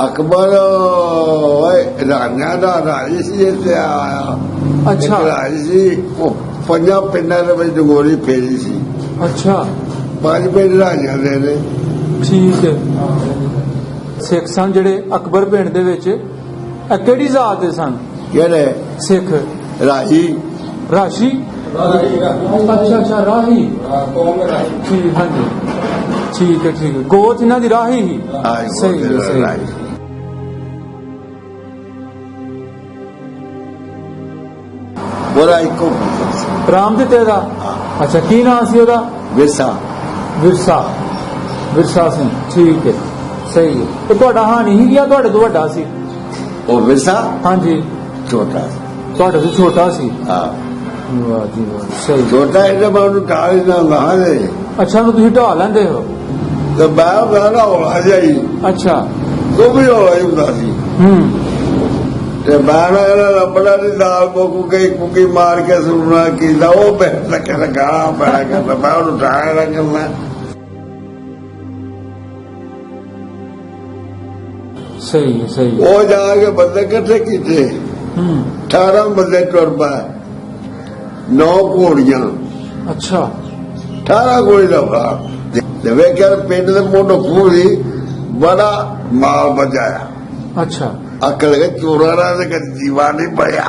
ਅਕਬਰ ਰਾਣਿਆਂ ਦਾ ਰਾਜੀ ਸੀ ਇੱਥੇ ਆਇਆ। ਅੱਛਾ। ਰਾਜੀ ਸੀ ਉਹ 5 ਪਿੰਡਾਂ ਦੇ ਵਿੱਚ ਡਗੋਰੀ ਫੇਰੀ ਸੀ। ਅੱਛਾ 5 ਪਿੰਡ ਰਾਜਿਆਂ ਦੇ ਨੇ। ਠੀਕ ਹੈ। ਸਿੱਖ ਸਨ ਜਿਹੜੇ ਅਕਬਰ ਪਿੰਡ ਦੇ ਵਿੱਚ, ਇਹ ਕਿਹੜੀ ਜ਼ਾਤ ਦੇ ਸਨ? ਕਿਹੜੇ ਸਿੱਖ? ਰਾਜੀ ਰਾਸ਼ੀ। ਅੱਛਾ ਅੱਛਾ ਰਾਹੀ। ਠੀਕ, ਹਾਂਜੀ ਠੀਕ ਹੈ ਠੀਕ ਹੈ। ਗੋਤ ਇਹਨਾਂ ਦੀ ਰਾਹੀ ਹੀ। ਸਹੀ ਹੈ ਸਹੀ ਹੈ। ਉਹਦਾ ਇੱਕੋ ਰਾਮ ਦਿੱਤੇ ਦਾ। ਅੱਛਾ ਕੀ ਨਾਮ ਸੀ ਉਹਦਾ? ਵਿਰਸਾ। ਵਿਰਸਾ। ਵਿਰਸਾ ਸਿੰਘ। ਠੀਕ ਹੈ ਸਹੀ ਹੈ। ਤੇ ਤੁਹਾਡਾ ਹਾਨੀ ਹੀ ਗਿਆ, ਤੁਹਾਡੇ ਤੋਂ ਵੱਡਾ ਸੀ? ਉਹ ਵਿਰਸਾ ਹਾਂਜੀ ਛੋਟਾ ਤੁਹਾਡੇ ਤੋਂ ਛੋਟਾ ਸੀ। ਹਾਂ ਵਾਹ ਜੀ ਵਾਹ ਸਹੀ। ਛੋਟਾ ਇਹਦੇ ਮੈਂ ਉਹਨੂੰ ਟਾਲ ਨਾ ਲਾ ਦੇ। ਅੱਛਾ ਨੂੰ ਤੁਸੀਂ ਢਾਹ ਲੈਂਦੇ ਹੋ? ਤੇ ਮੈਂ ਨਾ ਹੋਣਾ ਜਾਈ। ਅੱਛਾ ਉਹ ਵੀ ਹੋਣਾ ਹੀ ਹੁੰਦਾ ਸੀ। ਤੇ ਮੈਂ ਨਾ ਇਹਨਾਂ ਲੱਭਣਾ ਦੀ ਦਾਲ ਕੁੱਕੀ ਮਾਰ ਕੇ ਸੁਣਨਾ ਕੀਤਾ। ਉਹ ਬੈਠ ਕੇ ਗਾਲਾਂ ਪੈ ਕਰਦਾ, ਮੈਂ ਉਹਨੂੰ ਟਾਇਆ ਨਾ ਕਰਨਾ। ਸਹੀ ਹੈ ਸਹੀ ਹੈ। ਉਹ ਜਾ ਕੇ ਬੰਦੇ ਇਕੱਠੇ ਕੀਤੇ। 18 ਬੰਦੇ ਟੁਰ ਪਏ, 9 ਘੋੜੀਆਂ। ਅੱਛਾ 18 ਘੋੜੀ ਦਾ ਭਾਗ ਤੇ ਵੇਖਿਆ ਪਿੰਡ ਦੇ ਮੋਢੋਂ ਖੂਹ ਸੀ, ਬੜਾ ਮਾਲ ਬਚਾਇਆ। ਅੱਛਾ ਅਕਲ ਕੇ ਚੋਰਾਂ ਦਾ ਤੇ ਜੀਵਾ ਨਹੀਂ ਪਿਆ।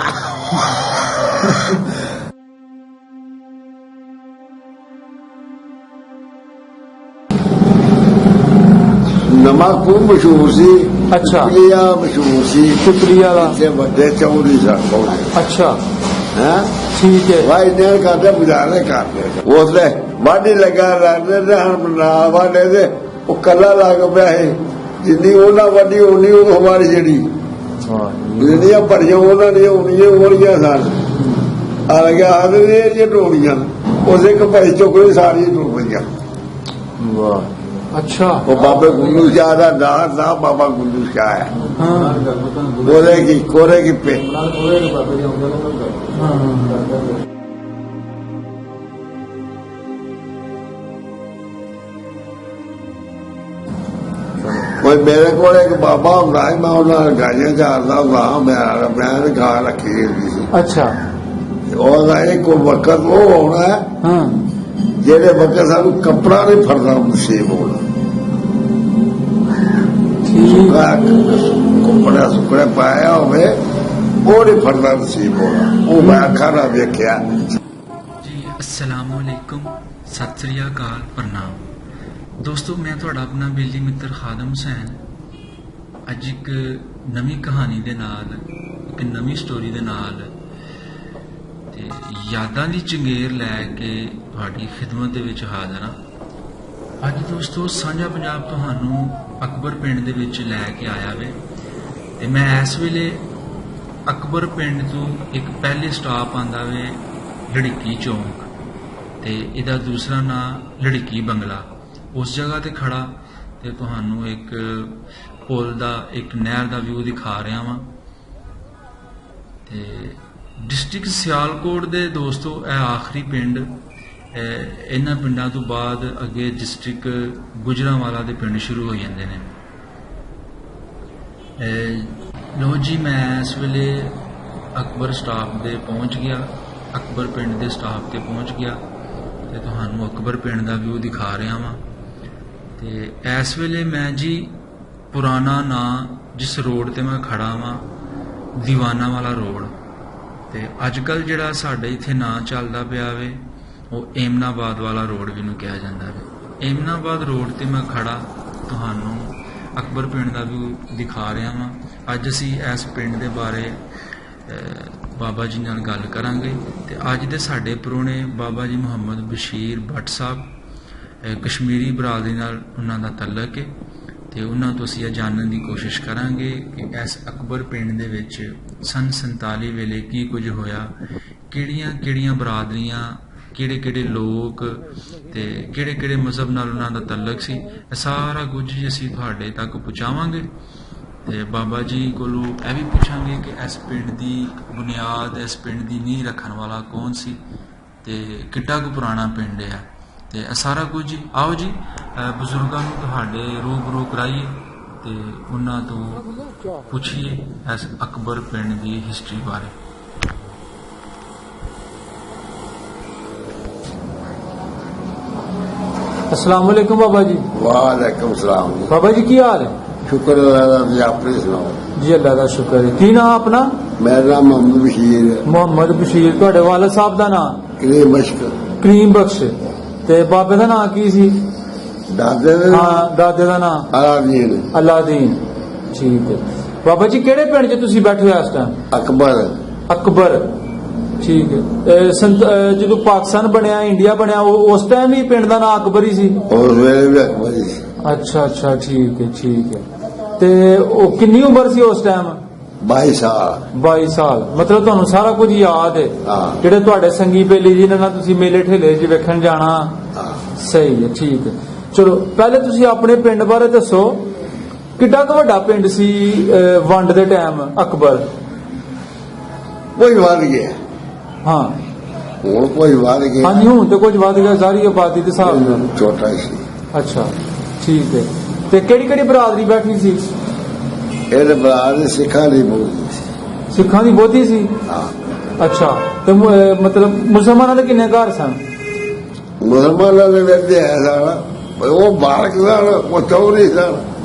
ਨਵਾਂ ਖੂਹ ਮਸ਼ਹੂਰ ਸੀ। ਅੱਛਾ ਪਿਪਲੀਆ ਮਸ਼ਹੂਰ ਸੀ। ਪਿਪਲੀਆ ਵਾਲਾ। ਇੱਥੇ ਵੱਡੇ ਚੌਧਰੀ ਸਨ ਬਹੁਤ। ਅੱਛਾ ਹੈਂ ਠੀਕ ਹੈ। ਵਾਈ ਨੇ ਕਰਦੇ ਬੁਝਾਣੇ ਕਰਦੇ ਉਸਦੇ ਵਾਢੀ ਲੱਗਾ ਰਹਿੰਦੇ ਤੇ ਹੁਣ ਨਾ ਵਾਢੇ ਦੇ ਉਹ ਕੱਲਾ ਲੱਗ ਪਿਆ ਹੈ। ਜਿੰਨੀ ਉਹਨਾਂ ਵੱਡੀ ਉਨੀ ਉਹ ਹਮਾਰੀ ਜਿਹੜੀ ਜਿਹੜੀਆਂ ਭਰੀਆਂ ਉਹਨਾਂ ਦੀਆਂ ਉਨੀਆਂ ਹੋਣੀਆਂ ਸਨ। ਆ ਲੱਗਿਆ ਆਦਮੀ ਇਹ ਢੋਲੀਆਂ ਉਸੇ ਇੱਕ ਭਾਈ ਚੁੱਕਣੀ ਸਾਰੀਆਂ ਟੁੱਟ ਪਈਆਂ। ਵਾਹ ਅੱਛਾ। ਉਹ ਬਾਬੇ ਗੁੱਲੂ ਸ਼ਾਹ ਦਾ ਨਾਂ ਬਾਬਾ ਗੁੱਲੂ ਸ਼ਾਹ ਹੈ। ਕੋਰੇ ਕੀ ਪੇ ਕੋਈ ਮੇਰੇ ਕੋਲ ਇੱਕ ਬਾਬਾ ਹੁੰਦਾ ਹੈ, ਮੈਂ ਉਹਨਾਂ ਨਾਲ ਗਾਈਆਂ ਚਾਰਦਾ ਹੁੰਦਾ। ਮੈਂ ਗਾਂ ਰੱਖੀ ਹੁੰਦੀ ਸੀ। ਅੱਛਾ ਉਹਦਾ ਇੱਕ ਵਕਤ ਉਹ ਹੋਣਾ ਹੈ ਜਿਹੜੇ ਵਕਤ ਸਾਨੂੰ ਕੱਪੜਾ ਨਹੀਂ ਫੜਦਾ ਨਸੀਬ ਹੋਣਾ। ਕੱਪੜਾ ਸੁੱਕੜੇ ਪਾਇਆ ਹੋਵੇ ਉਹ ਨਹੀਂ ਫੜਦਾ ਨਸੀਬ ਹੋਣਾ। ਉਹ ਮੈਂ ਅੱਖਾਂ ਨਾਲ ਵੇਖਿਆ ਜੀ। अस्सलाम वालेकुम, सत श्री अकाल, प्रणाम दोस्तों। मैं ਤੁਹਾਡਾ ਆਪਣਾ ਬਿਜਲੀ ਮਿੱਤਰ ਖਾਦਮ ਹੁਸੈਨ ਅੱਜ ਇੱਕ ਨਵੀਂ ਕਹਾਣੀ ਦੇ ਨਾਲ, ਇੱਕ ਨਵੀਂ ਸਟੋਰੀ ਦੇ ਨਾਲ ਤੇ ਯਾਦਾਂ ਦੀ ਚੰਗੇਰ ਲੈ ਕੇ ਤੁਹਾਡੀ ਖਿਦਮਤ ਦੇ ਵਿੱਚ ਹਾਜ਼ਰ ਹਾਂ। ਅੱਜ ਦੋਸਤੋ ਸਾਂਝਾ ਪੰਜਾਬ ਤੁਹਾਨੂੰ ਅਕਬਰ ਪਿੰਡ ਦੇ ਵਿੱਚ ਲੈ ਕੇ ਆਇਆ ਵੇ ਤੇ ਮੈਂ ਇਸ ਵੇਲੇ ਅਕਬਰ ਪਿੰਡ ਤੋਂ ਇੱਕ ਪਹਿਲੇ ਸਟਾਪ ਆਂਦਾ ਵੇ ਲੜਕੀ ਚੌਂਕ ਤੇ ਇਹਦਾ ਦੂਸਰਾ ਨਾਂ ਲੜਕੀ ਬੰਗਲਾ। ਉਸ ਜਗ੍ਹਾ ਤੇ ਖੜਾ ਤੇ ਤੁਹਾਨੂੰ ਇੱਕ ਪੁਲ ਦਾ, ਇੱਕ ਨਹਿਰ ਦਾ ਵਿਊ ਦਿਖਾ ਰਿਹਾ ਵਾਂ। ਤੇ ਡਿਸਟ੍ਰਿਕਟ ਸਿਆਲਕੋਟ ਦੇ ਦੋਸਤੋ ਇਹ ਆਖਰੀ ਪਿੰਡ। ਇਹਨਾਂ ਪਿੰਡਾਂ ਤੋਂ ਬਾਅਦ ਅੱਗੇ ਡਿਸਟ੍ਰਿਕਟ ਗੁਜਰਾਂਵਾਲਾ ਦੇ ਪਿੰਡ ਸ਼ੁਰੂ ਹੋ ਜਾਂਦੇ ਨੇ। ਲੋ ਜੀ ਮੈਂ ਇਸ ਵੇਲੇ ਅਕਬਰ ਸਟਾਪ ਦੇ ਪਹੁੰਚ ਗਿਆ, ਅਕਬਰ ਪਿੰਡ ਦੇ ਸਟਾਪ ਤੇ ਪਹੁੰਚ ਗਿਆ ਤੇ ਤੁਹਾਨੂੰ ਅਕਬਰ ਪਿੰਡ ਦਾ ਵਿਊ ਦਿਖਾ ਰਿਹਾ ਵਾਂ। ਤੇ ਇਸ ਵੇਲੇ ਮੈਂ ਜੀ ਪੁਰਾਣਾ ਨਾਂ ਜਿਸ ਰੋਡ ਤੇ ਮੈਂ ਖੜਾ ਵਾਂ, ਦੀਵਾਨਾ ਵਾਲਾ ਰੋਡ, ਤੇ ਅੱਜ ਕੱਲ ਜਿਹੜਾ ਸਾਡੇ ਇੱਥੇ ਨਾਂ ਚੱਲਦਾ ਪਿਆ ਵੇ ਉਹ ਏਮਨਾਬਾਦ ਵਾਲਾ ਰੋਡ ਵੀ ਨੂੰ ਕਿਹਾ ਜਾਂਦਾ ਵੇ। ਏਮਨਾਬਾਦ ਰੋਡ ਤੇ ਮੈਂ ਖੜਾ ਤੁਹਾਨੂੰ ਅਕਬਰ ਪਿੰਡ ਦਾ ਵਿਊ ਦਿਖਾ ਰਿਹਾ ਵਾਂ। ਅੱਜ ਅਸੀਂ ਇਸ ਪਿੰਡ ਦੇ ਬਾਰੇ ਬਾਬਾ ਜੀ ਨਾਲ ਗੱਲ ਕਰਾਂਗੇ ਤੇ ਅੱਜ ਦੇ ਸਾਡੇ ਪ੍ਰਾਹੁਣੇ ਬਾਬਾ ਜੀ ਮੁਹੰਮਦ ਬਸ਼ੀਰ ਭੱਟ ਸਾਹਿਬ, ਕਸ਼ਮੀਰੀ ਬਰਾਦਰੀ ਨਾਲ ਉਹਨਾਂ ਦਾ ਤਲਕ ਹੈ ਤੇ ਉਹਨਾਂ ਤੋਂ ਅਸੀਂ ਇਹ ਜਾਣਨ ਦੀ ਕੋਸ਼ਿਸ਼ ਕਰਾਂਗੇ ਕਿ ਇਸ ਅਕਬਰ ਪਿੰਡ ਦੇ ਵਿੱਚ ਸੰਨ 47 ਵੇਲੇ ਕੀ ਕੁਝ ਹੋਇਆ, ਕਿਹੜੀਆਂ ਬਰਾਦਰੀਆਂ, ਕਿਹੜੇ ਲੋਕ ਤੇ ਕਿਹੜੇ ਮਜ਼ਹਬ ਨਾਲ ਉਹਨਾਂ ਦਾ ਤਲਕ ਸੀ। ਇਹ ਸਾਰਾ ਕੁਝ ਜੀ ਅਸੀਂ ਤੁਹਾਡੇ ਤੱਕ ਪਹੁੰਚਾਵਾਂਗੇ ਤੇ ਬਾਬਾ ਜੀ ਕੋਲੋਂ ਇਹ ਵੀ ਪੁੱਛਾਂਗੇ ਕਿ ਇਸ ਪਿੰਡ ਦੀ ਬੁਨਿਆਦ, ਇਸ ਪਿੰਡ ਦੀ ਨੀਂਹ ਰੱਖਣ ਵਾਲਾ ਕੌਣ ਸੀ ਤੇ ਕਿੱਡਾ ਕੁ ਪੁਰਾਣਾ ਪਿੰਡ ਹੈ ਤੇ ਇਹ ਸਾਰਾ ਕੁਝ। ਆਓ ਜੀ ਬਜ਼ੁਰਗਾਂ ਨੂੰ ਤੁਹਾਡੇ ਰੂਬਰੂ ਕਰਾਈਏ ਤੇ ਉਹਨਾਂ ਤੋਂ ਪੁੱਛੀਏ ਇਸ ਅਕਬਰ ਪਿੰਡ ਦੀ ਹਿਸਟਰੀ ਬਾਰੇ। अस्सलाम वालेकुम बाबा जी। वालेकुम सलाम। बाबा जी की हाल है? शुक्र अल्लाह का, अपने सुनाओ। जी अल्लाह का शुक्र है। की नाम अपना? मेरा नाम मोहम्मद बशीर है। मोहम्मद बशीर। ਤੁਹਾਡੇ ਵਾਲਦ ਸਾਹਿਬ ਦਾ ਨਾਮ? करीम बश्क। ਕਰੀਮ ਬਖਸ਼। ਤੇ ਬਾਬੇ ਦਾ ਨਾਮ ਕੀ ਸੀ? दादे ਹਾਂ ਦਾਦੇ ਦਾ ਨਾਮ? अलादीन। ਅਲਾਦੀਨ। ਠੀਕ ਹੈ ਬਾਬਾ ਜੀ। ਕਿਹੜੇ ਪਿੰਡ 'ਚ ਤੁਸੀਂ ਬੈਠੇ ਹੋ ਇਸ ਟਾਈਮ? अकबर। ਅਕਬਰ। ਠੀਕ ਹੈ। ਜਦੋਂ ਪਾਕਿਸਤਾਨ ਬਣਿਆ, ਇੰਡੀਆ ਬਣਿਆ, ਉਸ ਟਾਈਮ ਵੀ ਪਿੰਡ ਦਾ ਨਾਮ ਅਕਬਰ ਹੀ ਸੀ? और मेरे भी अकबर ही। ਅੱਛਾ ਅੱਛਾ ਠੀਕ ਹੈ ਠੀਕ ਹੈ। ਤੇ ਉਹ ਕਿੰਨੀ ਉਮਰ ਸੀ ਉਸ ਟਾਈਮ? 22 साल। 22 ਸਾਲ। ਮਤਲਬ ਤੁਹਾਨੂੰ ਸਾਰਾ ਕੁਝ ਯਾਦ ਹੈ? ਹਾਂ। ਜਿਹੜੇ ਤੁਹਾਡੇ ਸੰਗੀ ਬੇਲੀ ਜਿਨ੍ਹਾਂ ਨਾਲ ਤੁਸੀਂ ਮੇਲੇ ਠੇਲੇ 'ਚ ਵੇਖਣ ਜਾਣਾ? हाँ। ਸਹੀ ਹੈ ਠੀਕ ਹੈ। ਚਲੋ ਪਹਿਲੇ ਤੁਸੀਂ ਆਪਣੇ ਪਿੰਡ ਬਾਰੇ ਦੱਸੋ। ਕਿੱਡਾ ਕੁ ਵੱਡਾ ਪਿੰਡ ਸੀ ਵੰਡ ਦੇ ਟਾਈਮ ਅਕਬਰ? कोई वाद गया ਹਾਂ हूं, कोई वाद गया। ਹਾਂਜੀ ਹੁਣ ਤੇ ਕੁਝ ਵੱਧ ਗਿਆ ਸਾਰੀ ਆਬਾਦੀ ਦੇ ਹਿਸਾਬ ਨਾਲ। छोटा ही सी। ਅੱਛਾ ਠੀਕ ਹੈ। ਤੇ ਕਿਹੜੀ ਕਿਹੜੀ ਬਰਾਦਰੀ ਬੈਠੀ ਸੀ? ਇਹਦੇ ਬਰਾਦਰ ਸਿੱਖਾਂ ਦੀ ਬੋਲੀ ਸੀ। ਸਿੱਖਾਂ ਦੀ ਬਹੁਤੀ ਸੀ? ਹਾਂ। ਅੱਛਾ ਤੇ ਮਤਲਬ ਮੁਸਲਮਾਨਾਂ ਦੇ ਕਿੰਨੇ ਘਰ ਸਨ? ਮੁਸਲਮਾਨਾਂ ਦੇ ਵਿੱਚ ਹੈ ਸਾਰਾ, ਉਹ ਬਾਲਕ ਸਨ, ਉਹ ਚੌਧਰੀ ਸਨ।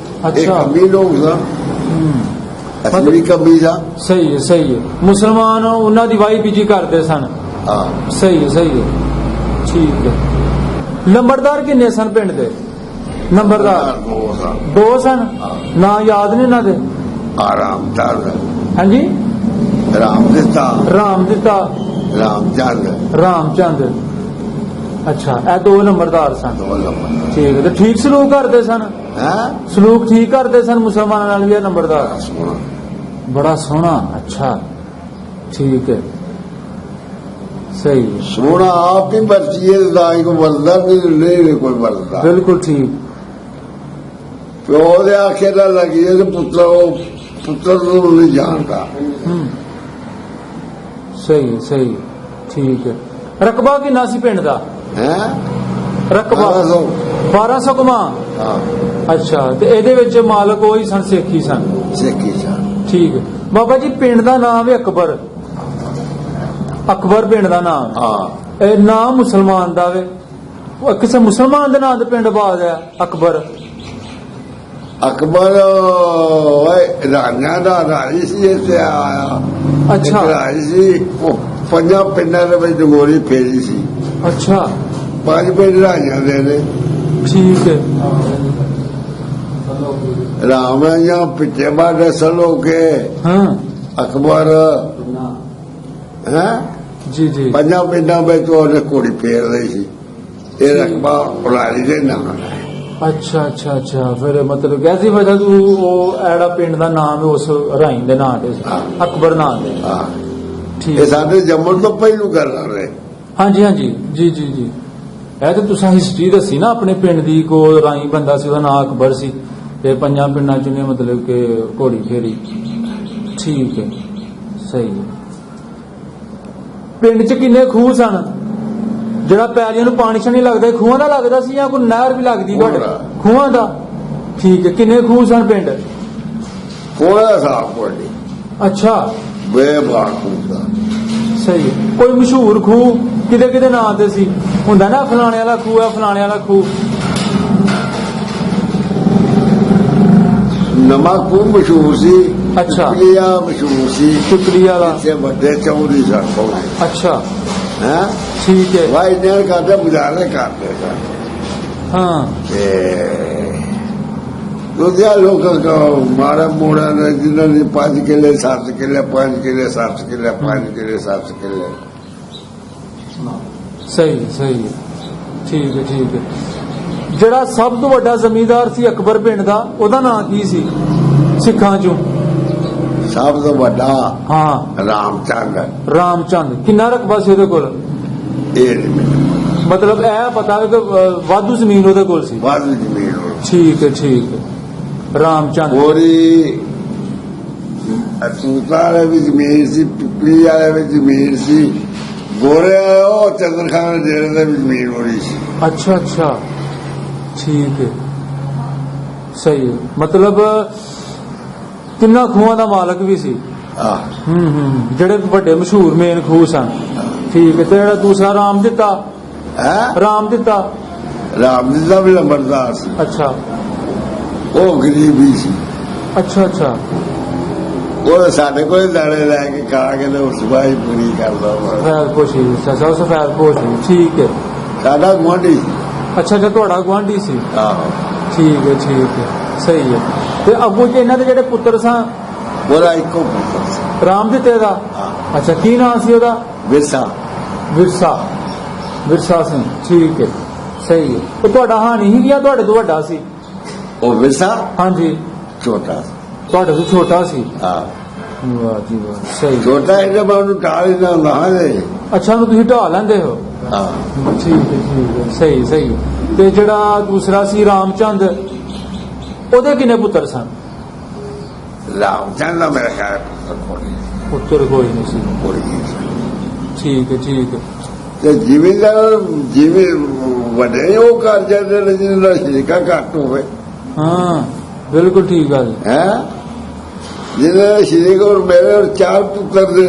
ਅੱਛਾ। ਇਹ ਕਮੀ ਲੋਕ ਸਨ, ਅਸੀਂ ਵੀ ਕਮੀ ਸਾਂ। ਸਹੀ ਹੈ ਸਹੀ ਹੈ। ਮੁਸਲਮਾਨ ਉਹਨਾਂ ਦੀ ਵਾਹੀ ਬੀਜੀ ਕਰਦੇ ਸਨ। ਹਾਂ। ਸਹੀ ਹੈ ਠੀਕ ਹੈ। ਲੰਬੜਦਾਰ ਕਿੰਨੇ ਸਨ ਪਿੰਡ ਦੇ? ਨੰਬਰਦਾਰ ਦੋ ਸਨ। 2 ਸਨ। ਹਾਂ। ਨਾਂ ਯਾਦ ਨੇ ਇਹਨਾਂ ਦੇ? ਆਰਾਮ ਚੰਦ, ਹਾਂਜੀ। ਰਾਮ ਦਿੱਤਾ, ਰਾਮ ਦਿੱਤਾ, ਰਾਮ ਚੰਦ। ਰਾਮਚੰਦ। ਅੱਛਾ ਇਹ 2 ਨੰਬਰਦਾਰ ਸਨ। ਦੋ ਨੰਬਰ ਠੀਕ ਹੈ। ਤੇ ਠੀਕ ਸਲੂਕ ਕਰਦੇ ਸਨ? ਹੈ। ਸਲੂਕ ਠੀਕ ਕਰਦੇ ਸਨ ਮੁਸਲਮਾਨਾਂ ਨਾਲ ਵੀ ਇਹ ਨੰਬਰਦਾਰ? ਸੋਹਣਾ। ਬੜਾ ਸੋਹਣਾ। ਅੱਛਾ ਠੀਕ ਹੈ ਸਹੀ ਹੈ। ਸੋਹਣਾ ਆਪ ਹੀ ਮਰਜ਼ੀ ਹੈ, ਤਾਂ ਹੀ ਕੋਈ ਬਰਦਾ ਨਹੀਂ ਕੋਈ ਬਰਦਾ। ਬਿਲਕੁਲ ਠੀਕ। ਪਿਓ ਦੇ ਆਖੇ ਨਾਲ ਲੱਗੀ ਹੈ ਤੇ ਪੁੱਤਰ ਨੂੰ ਨਹੀਂ ਜਾਣਦਾ। ਸਹੀ ਸਹੀ ਠੀਕ ਹੈ। ਰਕਬਾ ਕਿੰਨਾ ਸੀ ਪਿੰਡ ਦਾ? ਹੈ। ਰਕਬਾ 1200 ਕਮਾ। ਹਾਂ। ਅੱਛਾ ਤੇ ਇਹਦੇ ਵਿੱਚ ਮਾਲਕ ਉਹੀ ਸਨ, ਸਿੱਖੀ ਸਨ? ਸਿੱਖੀ ਸਨ। ਠੀਕ ਹੈ ਬਾਬਾ ਜੀ। ਪਿੰਡ ਦਾ ਨਾਮ ਹੈ ਅਕਬਰ। ਅਕਬਰ ਪਿੰਡ ਦਾ ਨਾਮ? ਹਾਂ। ਇਹ ਨਾਮ ਮੁਸਲਮਾਨ ਦਾ ਵੇ? ਕਿਸੇ ਮੁਸਲਮਾਨ ਦੇ ਨਾਮ ਤੇ ਪਿੰਡ ਬਾਦ ਹੈ ਅਕਬਰ? ਅਕਬਰ ਰਾਜਾ ਦਾ ਰਾਜੀ ਸੀ, ਇੱਥੇ ਆਇਆ। ਅੱਛਾ। ਇੱਕ ਰਾਜ ਸੀ, ਉਹ 5 ਪਿੰਡਾਂ ਦੇ ਵਿੱਚ ਡੰਗੋਰੀ ਫੇਰੀ ਸੀ। ਅੱਛਾ 5 ਪਿੰਡ ਰਾਜਿਆਂ ਦੇ ਨੇ। ਠੀਕ ਹੈ। ਰਾਮ ਜਾਂ ਪਿੱਛੇ ਬਾਅਦ ਸਲੋ ਕੇ ਹਾਂ ਅਕਬਰ ਹੈ ਜੀ ਜੀ 5 ਪਿੰਡਾਂ ਵਿੱਚ ਉਹਨੇ ਘੋੜੀ ਫੇਰ ਰਹੀ ਸੀ। ਇਹ ਰਕਬਾ ਉਲਾਰੀ ਦੇ ਨਾਮ ਹੈ। ਅੱਛਾ ਅੱਛਾ ਅੱਛਾ। ਫਿਰ ਮਤਲਬ ਕੈਸੀ ਵਜ੍ਹਾ ਤੂੰ ਉਹ ਐੜਾ ਪਿੰਡ ਦਾ ਨਾਮ ਹੈ ਉਸ ਰਾਈ ਦੇ ਨਾਂ ਤੇ ਸੀ? ਹਾਂ। ਅਕਬਰ ਨਾਮ ਦੇ। ਹਾਂ। ਠੀਕ ਇਹ ਸਾਡੇ ਜੰਮਣ ਤੋਂ ਪਹਿਲੂ ਕਰ ਰਹੇ। ਹਾਂਜੀ ਹਾਂਜੀ ਜੀ ਜੀ ਜੀ। ਇਹ ਤਾਂ ਤੁਸੀਂ ਹਿਸਟਰੀ ਦੱਸੀ ਨਾ ਆਪਣੇ ਪਿੰਡ ਦੀ। ਕੋ ਰਾਈ ਬੰਦਾ ਸੀ, ਉਹਦਾ ਨਾਮ ਅਕਬਰ ਸੀ ਤੇ 5 ਪਿੰਡਾਂ ਚ ਨੇ ਮਤਲਬ ਕਿ ਘੋੜੀ ਫੇਰੀ। ਠੀਕ ਹੈ ਸਹੀ ਹੈ। ਪਿੰਡ ਚ ਕਿੰਨੇ ਖੂਹ ਸਨ? ਜਿਹੜਾ ਪੈਲੀਆਂ ਨੂੰ ਪਾਣੀ ਛਣੀ ਲੱਗਦਾ ਖੂਹਾਂ ਦਾ ਲੱਗਦਾ ਸੀ ਜਾਂ ਕੋਈ ਨਹਿਰ ਵੀ ਲੱਗਦੀ ਤੁਹਾਡੇ? ਖੂਹਾਂ ਦਾ। ਠੀਕ ਹੈ। ਕਿੰਨੇ ਖੂਹ ਸਨ ਪਿੰਡ? ਕੋਲਾ ਸਾਹਿਬ ਕੋਲੀ। ਅੱਛਾ ਬੇਬਾਕ ਹੁੰਦਾ। ਸਹੀ ਹੈ। ਕੋਈ ਮਸ਼ਹੂਰ ਖੂਹ ਕਿਤੇ ਕਿਤੇ ਨਾਂ ਤੇ ਸੀ ਹੁੰਦਾ ਨਾ, ਫਲਾਣੇ ਵਾਲਾ ਖੂਹ ਹੈ, ਫਲਾਣੇ ਵਾਲਾ ਖੂਹ? ਨਵਾਂ ਖੂਹ ਮਸ਼ਹੂਰ ਸੀ। ਅੱਛਾ। ਪਿਪਲੀਆ ਮਸ਼ਹੂਰ ਸੀ। ਟਿਕਲੀ ਵਾਲਾ? ਇੱਥੇ ਵੱਡੇ ਚੌਧਰੀ ਸਨ ਕੋਲੇ। ਅੱਛਾ ਹੈ। ਠੀਕ ਹੈ। ਵਾਈ ਨੇ ਕਰਦੇ ਗੁਜ਼ਾਰੇ ਕਰਦੇ ਸਨ। ਹਾਂ ਤੇ ਦੂਜਿਆਂ ਲੋਕਾਂ ਕੋ ਮਾੜਾ ਮੋੜਾ ਨੇ ਜਿਨ੍ਹਾਂ ਨੇ 5 ਕਿੱਲੇ 7 ਕਿੱਲੇ 5 ਕਿੱਲੇ 7 ਕਿੱਲੇ 5 ਕਿੱਲੇ 7 ਕਿੱਲੇ। ਸਹੀ ਸਹੀ ਠੀਕ ਹੈ ਠੀਕ ਹੈ। ਜਿਹੜਾ ਸਭ ਤੋਂ ਵੱਡਾ ਜ਼ਮੀਂਦਾਰ ਸੀ ਅਕਬਰ ਪਿੰਡ ਦਾ, ਉਹਦਾ ਨਾਂ ਕੀ ਸੀ ਸਿੱਖਾਂ ਚੋਂ? ਸਭ ਤੋਂ ਵੱਡਾ ਹਾਂ ਰਾਮਚੰਦ। ਰਾਮਚੰਦ। ਕਿੰਨਾ ਰਕਬਾ ਸੀ ਉਹਦੇ ਕੋਲ? ਇਹ ਨਹੀਂ ਮੈਨੂੰ ਮਤਲਬ ਇਹ ਪਤਾ ਹੈ ਕਿ ਵਾਧੂ ਜ਼ਮੀਨ ਉਹਦੇ ਕੋਲ ਸੀ? ਬਾਅਦ ਜ਼ਮੀਨ ਠੀਕ ਹੈ ਠੀਕ ਹੈ। ਰਾਮਚੰਦ। ਪੂਰੀ ਅਤੂਤਾ ਵਾਲੇ ਵੀ ਜ਼ਮੀਨ ਸੀ, ਪਿਪਲੀ ਵਾਲੇ ਵੀ ਜ਼ਮੀਨ ਸੀ, ਗੋਰੇ ਉਹ ਚੰਦਰਖਾਨ ਜਿਹੜੇ ਦੇ ਵੀ ਜ਼ਮੀਨ ਹੋ ਰਹੀ ਸੀ। ਅੱਛਾ ਅੱਛਾ ਠੀਕ ਹੈ। ਸਹੀ ਹੈ। ਮਤਲਬ ਕਿੰਨਾ ਖੂਹਾਂ ਦਾ ਮਾਲਕ ਵੀ ਸੀ। ਆ ਜਿਹੜੇ ਵੱਡੇ ਮਸ਼ਹੂਰ ਮੇਨ ਖੂਹ ਸਨ। ਠੀਕ ਹੈ। ਤੇ ਜਿਹੜਾ ਦੂਸਰਾ ਰਾਮ ਦਿੱਤਾ, ਹੈ ਰਾਮ ਦਿੱਤਾ, ਰਾਮ ਜੀ ਦਾ ਵੀ ਲੰਬੜਦਾਰ ਸੀ, ਅੱਛਾ ਉਹ ਗਰੀਬੀ ਸੀ। ਅੱਛਾ ਅੱਛਾ ਉਹ ਸਾਡੇ ਕੋਲ ਦਾਣੇ ਲੈ ਕੇ ਖਾ ਕੇ ਤੇ ਉਸ ਬਾਈ ਪੂਰੀ ਕਰਦਾ ਵਾ। ਫੈਲਪੋਸ਼ੀ, ਸਭ ਤੋਂ ਫੈਲਪੋਸ਼ੀ। ਠੀਕ ਹੈ। ਸਾਡਾ ਗੁਆਂਢੀ ਅੱਛਾ ਅੱਛਾ, ਤੁਹਾਡਾ ਗੁਆਂਢੀ ਸੀ। ਆਹੋ, ਠੀਕ ਹੈ ਠੀਕ ਹੈ, ਸਹੀ ਹੈ। ਤੇ ਅੱਗੋਂ ਜੀ ਇਹਨਾਂ ਦੇ ਜਿਹੜੇ ਪੁੱਤਰ ਸਨ, ਉਹਦਾ ਇੱਕੋ ਪੁੱਤਰ ਸੀ। ਰਾਮ ਦਿੱਤੇ ਦਾ, ਹਾਂ, ਅੱਛਾ ਕੀ ਨਾਮ ਸੀ ਉਹਦਾ? ਵਿਰਸਾ। ਵਿਰਸਾ, ਵਿਰਸਾ ਸਿੰਘ। ਠੀਕ ਹੈ, ਸਹੀ ਹੈ। ਤੇ ਤੁਹਾਡਾ ਹਾਨੀ ਹੀ ਗਿਆ, ਤੁਹਾਡੇ ਤੋਂ ਵੱਡਾ ਸੀ? ਉਹ ਵਿਰਸਾ ਹਾਂਜੀ, ਛੋਟਾ ਸੀ। ਤੁਹਾਡੇ ਤੋਂ ਛੋਟਾ ਸੀ। ਹਾਂ, ਵਾਹ ਜੀ ਵਾਹ, ਸਹੀ। ਛੋਟਾ ਇਹਨੇ ਮੈਂ ਉਹਨੂੰ ਟਾਲ ਹੀ ਨਾ ਹੁੰਦਾ ਦੇ। ਅੱਛਾ, ਉਹਨੂੰ ਤੁਸੀਂ ਢਾਹ ਲੈਂਦੇ ਹੋ? ਹਾਂ, ਠੀਕ ਹੈ ਠੀਕ ਹੈ, ਸਹੀ ਸਹੀ। ਤੇ ਜਿਹੜਾ ਦੂਸਰਾ ਸੀ ਰਾਮਚੰਦ, ਉਹਦੇ ਕਿੰਨੇ ਪੁੱਤਰ ਸਨ? ਰਾਮਚੰਦ ਦਾ ਮੇਰਾ ਖਿਆਲ ਪੁੱਤਰ ਕੋਈ ਨਹੀਂ ਸੀ। ਠੀਕ ਹੈ ਠੀਕ ਹੈ। ਤੇ ਜ਼ਿਮੀਂਦਾਰ ਜਿਵੇਂ ਵੱਡੇ ਉਹ ਕਰ ਜਾਂਦੇ ਨੇ ਜਿਹਦਾ ਸ਼ਰੀਕਾ ਘੱਟ ਹੋਵੇ। ਹਾਂ, ਬਿਲਕੁਲ ਠੀਕ ਗੱਲ ਹੈ। ਹੈ ਜਿਹਦੇ ਸ਼ਰੀਕ ਔਰ ਮੇਰੇ ਔਰ 4 ਪੁੱਤਰ ਦੇ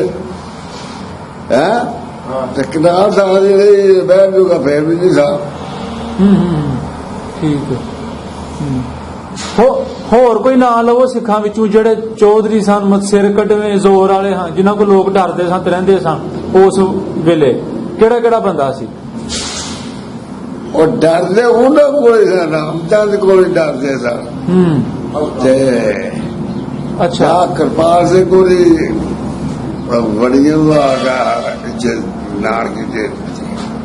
ਹੈ ਤੇ ਕਿਨਾਰ ਸਾਹ ਜਿਹੜੇ ਬਹਿ ਜੂਗਾ ਫੇਰ ਵੀ ਨਹੀਂ ਸਾਹ। ਠੀਕ ਹੈ। ਹੋਰ ਕੋਈ ਨਾਂ ਲਵੋ ਸਿੱਖਾਂ ਵਿੱਚੋਂ ਜਿਹੜੇ ਚੌਧਰੀ ਸਨ, ਸਿਰ ਕੱਟਵੇਂ ਜ਼ੋਰ ਵਾਲੇ ਹਾਂ, ਜਿਨ੍ਹਾਂ ਕੋਲ ਲੋਕ ਡਰਦੇ ਸਨ ਤੇ ਰਹਿੰਦੇ ਸਨ ਉਸ ਵੇਲੇ, ਕਿਹੜਾ ਕਿਹੜਾ ਬੰਦਾ ਸੀ? ਉਹ ਡਰਦੇ ਉਹਨਾਂ ਕੋਲ ਸਨ, ਰਾਮਚੰਦ ਕੋਲ ਡਰਦੇ ਸਨ। ਤੇ ਅੱਛਾ, ਕਿਰਪਾਲ ਸਿੰਘ ਕੋਲੀ ਵੜੀਆਂ ਦਾ ਨਾਨਕੇ ਦੇ।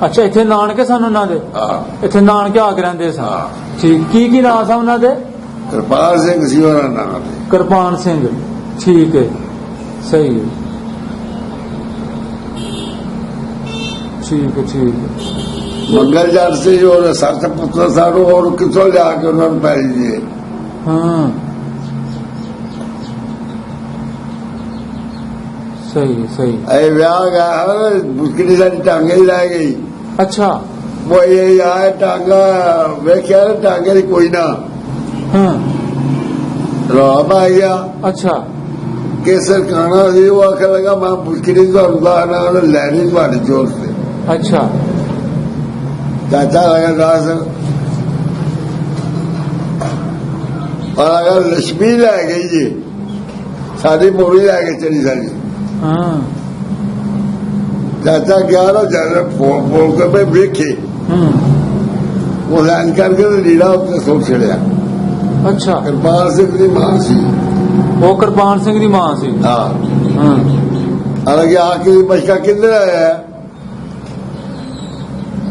ਅੱਛਾ, ਇੱਥੇ ਨਾਨਕੇ ਸਨ ਉਹਨਾਂ ਦੇ? ਹਾਂ, ਇੱਥੇ ਨਾਨਕੇ ਆ ਕੇ ਰਹਿੰਦੇ ਸਨ। ਹਾਂ। ਠੀਕ, ਕੀ ਨਾਂ ਸਨ ਉਹਨਾਂ ਦੇ? ਕਿਰਪਾਲ ਸਿੰਘ ਸੀ ਉਹਦਾ ਨਾਮ। ਕਿਰਪਾਨ ਸਿੰਘ। ਠੀਕ ਹੈ, ਸਹੀ ਹੈ। ਠੀਕ ਹੈ ਠੀਕ ਹੈ। ਮੰਗਲ ਜੱਟ ਸੀ ਉਹ 7 ਪੁੱਤਰ ਸਾਨੂੰ, ਹੋਰ ਕਿੱਥੋਂ ਲਿਆ ਕੇ ਉਹਨਾਂ ਨੂੰ ਪੈਰੀ ਦੀਏ। ਹਾਂ, ਸਹੀ ਸਹੀ। ਇਹ ਵਿਆਹ ਗਿਆ ਮੁਸ਼ਕਿਲ ਸਾਡੀ ਟਾਂਗੇ ਹੀ ਲੈ ਗਈ। ਅੱਛਾ, ਉਹ ਇਹ ਆਏ ਟਾਂਗਾ ਵੇਖਿਆ ਨਾ, ਟਾਂਗੇ ਦੀ ਕੋਈ ਨਾ ਹਾਂ, ਰੌਬ ਆ ਗਿਆ। ਅੱਛਾ, ਕੇਸਰ ਖਾਣਾ ਸੀ, ਉਹ ਆਖਣ ਲੱਗਾ ਮੈਂ ਮੁਸ਼ਕਿਲ ਤੁਹਾਨੂੰ ਦਾ ਨਾ ਲੈਣੀ ਤੁਹਾਡੀ ਜੋਰ ਤੇ। ਅੱਛਾ, ਚਾਚਾ ਲਗਾ ਦਾਸ और अगर लक्ष्मी लै गई जी साड़ी मोड़ी लैके चली साड़ी। हाँ, चाचा गया ना ज्यादा बोल के मैं वेखे वो लैन करके लीड़ा उत्ते सुट छड़िया। अच्छा, कृपाल सिंह की मां सी। वो कृपाल सिंह की मां सी। हाँ, हाँ, हालांकि आके बचका किधर आया है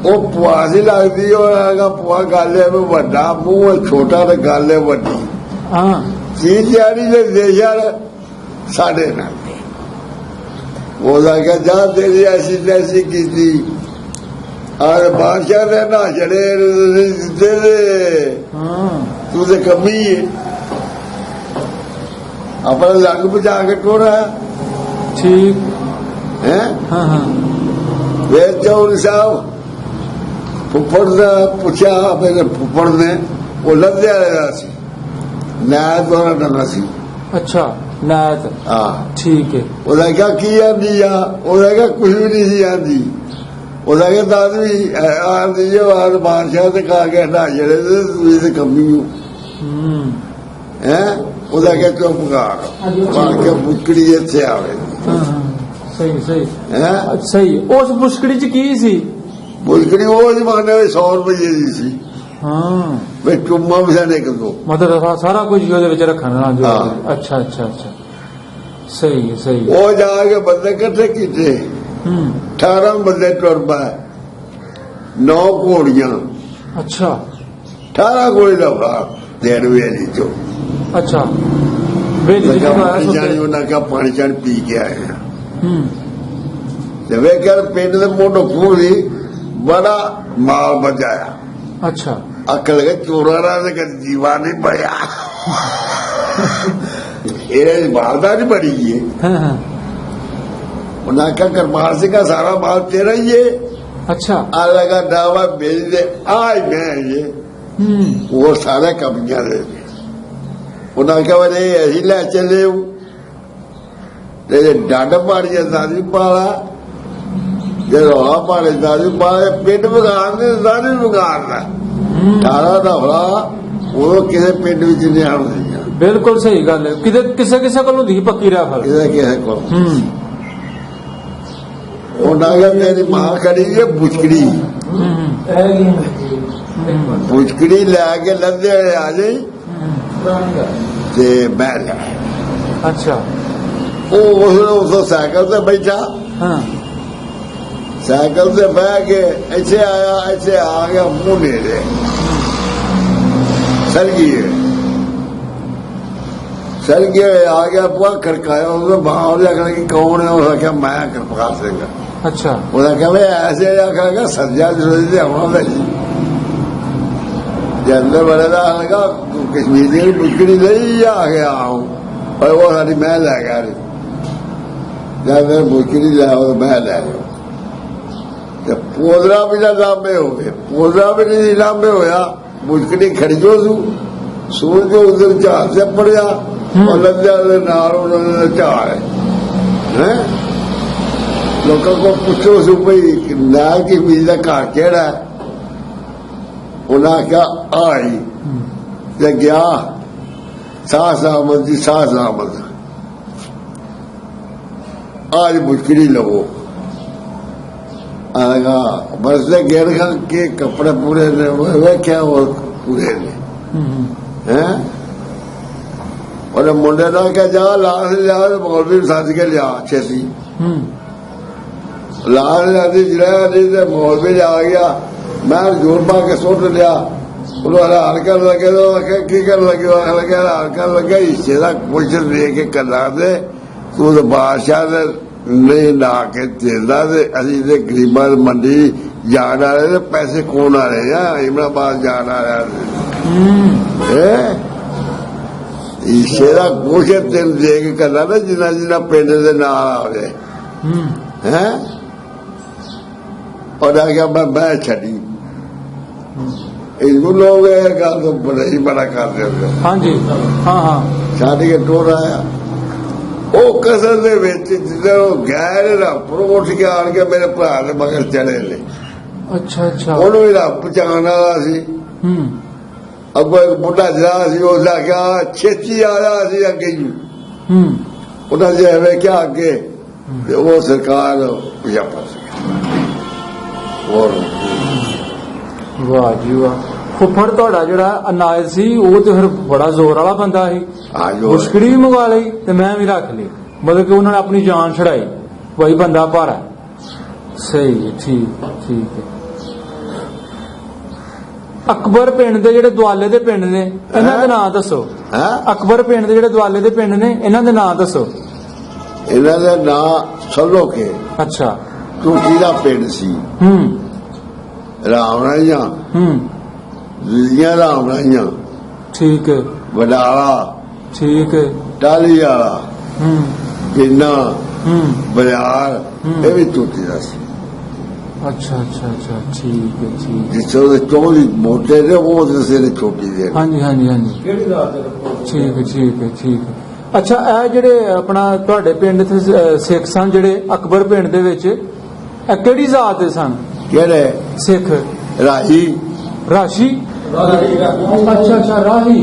वो पुआ सी लगती और पुआ गाले में वड्डा मुंह छोटा तो गाले वड्डी। हाँ, चीज यारी दे यार साढ़े ना वो लगा जा तेरी ऐसी तैसी की थी और बादशाह ने ना चढ़े दे दे हाँ, तू तो कमी है अपना लंग बचा के टोरा ठीक है। हाँ, हाँ, वेद चौधरी साहब फुफड़ ने पूछा मेरे फुफड़ ने वो लद्या रहा सी न्याय द्वारा डरना सी। अच्छा, नायत। हाँ, ठीक है। ਉਹਦਾ ਕਿਹਾ ਕੀ ਆਂਦੀ ਆ, ਉਹਦਾ ਕਿਹਾ ਕੁਝ ਵੀ ਨਹੀਂ ਸੀ ਆਂਦੀ। ਉਹਦਾ ਕਿਹਾ ਦਾਦੀ ਆਂਦੀ ਜੋ ਆਦ ਬਾਦਸ਼ਾਹ ਤੇ ਕਾ ਕੇ ਹਟਾ ਜਿਹੜੇ ਤੁਸੀਂ ਤੇ ਕੰਮੀ ਹੋ ਹੈ। ਉਹਦਾ ਕਿਹਾ ਚੁੱਪ ਕਰ ਬਾਲ ਕੇ ਮੁਸ਼ਕੜੀ ਇੱਥੇ ਆਵੇ। हाँ, हाँ, सही सही ਹੈ सही। उस मुश्किल च की सी? ਮੁਸ਼ਕੜੀ ਉਹ ਜ਼ਮਾਨੇ ਵਿੱਚ 100 ਰੁਪਏ ਦੀ ਸੀ। हाँ, ਵੇ ਚੁੰਮਾ ਵੀ ਸਾਡੇ ਇੱਕ ਦੋ। मतलब सारा कुछ ਉਹਦੇ ਵਿੱਚ ਰੱਖਣਾ ਜੋ। हाँ। अच्छा अच्छा अच्छा, सही है सही। ਉਹ ਜਾ ਕੇ ਬੰਦੇ ਇਕੱਠੇ ਕੀਤੇ 18 ਬੰਦੇ ਟੁਰ ਪਏ 9 ਘੋੜੀਆਂ। अच्छा 18 ਘੋੜੇ ਦਾ ਭਰਾ ਦੇਰ ਵੇਲੀ ਚੋਂ अच्छा, बेली जी ਪਾਣੀ ਜਾਣੀ ਉਹਨਾਂ ਕਾ ਪਾਣੀ ਚਾਣ ਪੀ ਕੇ ਆਏ ਆ। ਤੇ ਵੇਖਿਆ ਪਿੰਡ ਦੇ ਮੋਢੋਂ ਫੂਲੀ ਬੜਾ ਮਾਲ ਬਜਾਇਆ। अच्छा, ਅੱਖ ਲਗੇ ਚੋਰਾਂ ਦਾ ਤੇ ਜੀਵਾ ਨਹੀਂ ਪਿਆ ਇਹ ਮਾਲਦਾ ਨਹੀਂ ਬੜੀ ਹੈ। हाँ, हाँ, ਉਹਨਾਂ ਕਾ ਕਰਮਾਲ ਸਿੰਘ ਦਾ ਸਾਰਾ ਮਾਲ ਤੇਰਾ ਹੀ ਹੈ। अच्छा, ਆ ਲਗਾ ਡਾਵਾ ਵੇਚ ਦੇ ਆਈ ਮੈਂ ਇਹ ਉਹ ਸਾਰੇ ਕਬੀਆਂ ਦੇ ਉਹਨਾਂ ਕਿਹਾ ਨਹੀਂ ਅਸੀਂ ਲੈ ਚੱਲੇ ਹੂੰ ਤੇ ਡੰਡ ਮਾਰੀ ਸਾਡੀ ਪਾਲਾ ਜਦੋਂ ਆ ਪਾਲੇ ਸਾਡੀ ਪਾਲੇ ਪਿੰਡ ਵਿਗਾੜਦੇ ਸਾਡੀ ਵਿਗਾੜਦਾ 18 ਦਫਾ ਉਹ ਕਿਸੇ ਪਿੰਡ ਵਿੱਚ ਨਹੀਂ ਆਉਂਦੀਆਂ ਬਿਲਕੁਲ ਸਹੀ ਗੱਲ ਹੈ। ਕਿਤੇ ਕਿਸੇ ਕੋਲ ਹੁੰਦੀ ਸੀ ਪੱਕੀ ਰਾਫਲ। ਕਿਸੇ ਕੋਲ ਉਹਨਾਂ ਕਿਹਾ ਮੇਰੀ ਮਾਂ ਖੜੀ ਹੈ ਬੁਚਕੜੀ ਬੁਚਕੜੀ ਲੈ ਕੇ ਲੱਦੇ ਹੋਏ ਆ ਜਾਈ ਤੇ ਬਹਿ ਜਾ। ਅੱਛਾ ਉਹ ਉਸ ਸਾਈਕਲ ਤੇ ਬੈਠਾ ਹਾਂ ਸਾਈਕਲ ਤੇ ਬਹਿ ਕੇ ਇੱਥੇ ਆਇਆ ਇੱਥੇ ਆ ਗਿਆ ਮੂੰਹ ਨੇੜੇ सरगी आ गया बुआ खड़काया उसने बाहर जाकर कि कौन है उसने कहा मैं कृपाल सिंह। अच्छा उसने कहा भाई ऐसे आखा सर्जा हमारा अंदर बड़े लगा कश्मीर की मुश्किल नहीं आ गया हूँ और वो सारी मैं लै गया जब मुश्किल लै मैं लै गया पोदरा भी ना लांबे हो गए पोदरा भी नहीं लांबे होया मुश्किल खड़ियो सूर के उधर जहाज से पड़िया और लद्या झाड़ है लोगों को पूछो सू भाई नाल की मील का घर केड़ा उन्हें क्या आई ते गया साह सहमद जी साह सहमद आज मुश्किल ही लगो आगा बस से गिर के कपड़े पूरे ने वेख्या और पूरे ने हैं और मुंडे ने क्या जा लाश लिया मौलवी सज के लिया छेती लाश लिया जिला मौलवी आ गया मैं जोर पा के सुट लिया हरान कर लगे तो की कर लगे हरान कर लगे हिस्से का कुछ दे के कला दे तू तो बादशाह नहीं ला के देता असी गरीबा मंडी जान आ रहे पैसे कौन आ रहे हैं इमराबाद जान आ रहा हिस्से का कुछ तेन दे के करना ना जिन्ना जिन्ना पिंड के नाल आवे हैं और आगे मैं बह छड़ी इनको लोग गल तो बड़ा ही बड़ा करते होंगे। हाँ जी हाँ हाँ छड़ के टोर आया वो कसर दे विच जिद्दां गैर रब उठ के आन के मेरे भरा दे मगर चले ले। अच्छा अच्छा ਉਹਨੂੰ ਵੀ ਰੱਬ ਪਛਾਣ ਵਾਲਾ ਸੀ ਅੱਗੋਂ ਇੱਕ ਬੁੱਢਾ ਜਿਹੜਾ ਸੀ ਉਸ ਦਾ ਕਿਹਾ ਛੇਤੀ ਆ ਰਿਹਾ ਸੀ ਅੱਗੇ ਹੀ ਉਹਨਾਂ ਜੇ ਵੇਖਿਆ ਅੱਗੇ ਤੇ ਉਹ ਸਰਕਾਰ ਪੰਜਾਬਾ ਸੀ ਹੋਰ ਵਾਹ ਜੀ ਵਾਹ ਫੁੱਫੜ ਤੁਹਾਡਾ ਜਿਹੜਾ ਅਨਾਜ ਸੀ ਉਹ ਤੇ ਫਿਰ ਬੜਾ ਜ਼ੋਰ ਵਾਲਾ ਬੰਦਾ ਸੀ ਮੁਸ਼ਕਲੀ ਵੀ ਮੰਗਵਾ ਲਈ ਤੇ ਮੈਂ ਵੀ ਰੱਖ ਲਈ ਮਤਲਬ ਕਿ ਉਹਨਾਂ ਨੇ ਆਪਣੀ ਜਾਨ ਛੜਾਈ ਵਹੀ ਬੰਦਾ ਭਾਰਾ ਸਹੀ ਹੈ ਠੀਕ ਠੀਕ ਹੈ। ਅਕਬਰ ਪਿੰਡ ਦੇ ਜਿਹੜੇ ਦੁਆਲੇ ਦੇ ਪਿੰਡ ਨੇ ਇਹਨਾਂ ਦੇ ਨਾਂ ਦੱਸੋ। ਅਕਬਰ ਪਿੰਡ ਦੇ ਜਿਹੜੇ ਦੁਆਲੇ ਦੇ ਪਿੰਡ ਨੇ ਇਹਨਾਂ ਦੇ ਨਾਂ ਦੱਸੋ। ਇਹਨਾਂ ਦਾ ਨਾਂ ਸੱਲੋ ਕੇ ਅੱਛਾ ਟੂਟੀ ਦਾ ਪਿੰਡ ਸੀ ਰਾਮਰਾਈਆਂ ਜ਼ਿਲ੍ਹੀਆਂ ਰਾਮਰਾਈਆਂ ਠੀਕ ਹੈ ਵਡਾਲਾ ਠੀਕ ਹੈ ਟਾਲੀ ਵਾਲਾ ਬਿੰਨਾ ਬਲਿਆਰ ਇਹ ਵੀ ਟੂਟੀ ਦਾ ਸੀ। अच्छा अच्छा अच्छा ठीक है ठीक जिससे चौधरी मोटे ने वो से छोटी दे हाँ जी हाँ जी हाँ जी ठीक है ठीक है ठीक है। अच्छा ਇਹ ਜਿਹੜੇ ਆਪਣਾ ਤੁਹਾਡੇ ਪਿੰਡ ਤੇ ਸਿੱਖ ਸਨ ਜਿਹੜੇ ਅਕਬਰ ਪਿੰਡ ਦੇ ਵਿੱਚ ਇਹ ਕਿਹੜੀ ਜ਼ਾਤ ਦੇ ਸਨ ਕਿਹੜੇ ਸਿੱਖ ਰਾਹੀ ਰਾਸ਼ੀ ਅੱਛਾ ਅੱਛਾ ਰਾਹੀ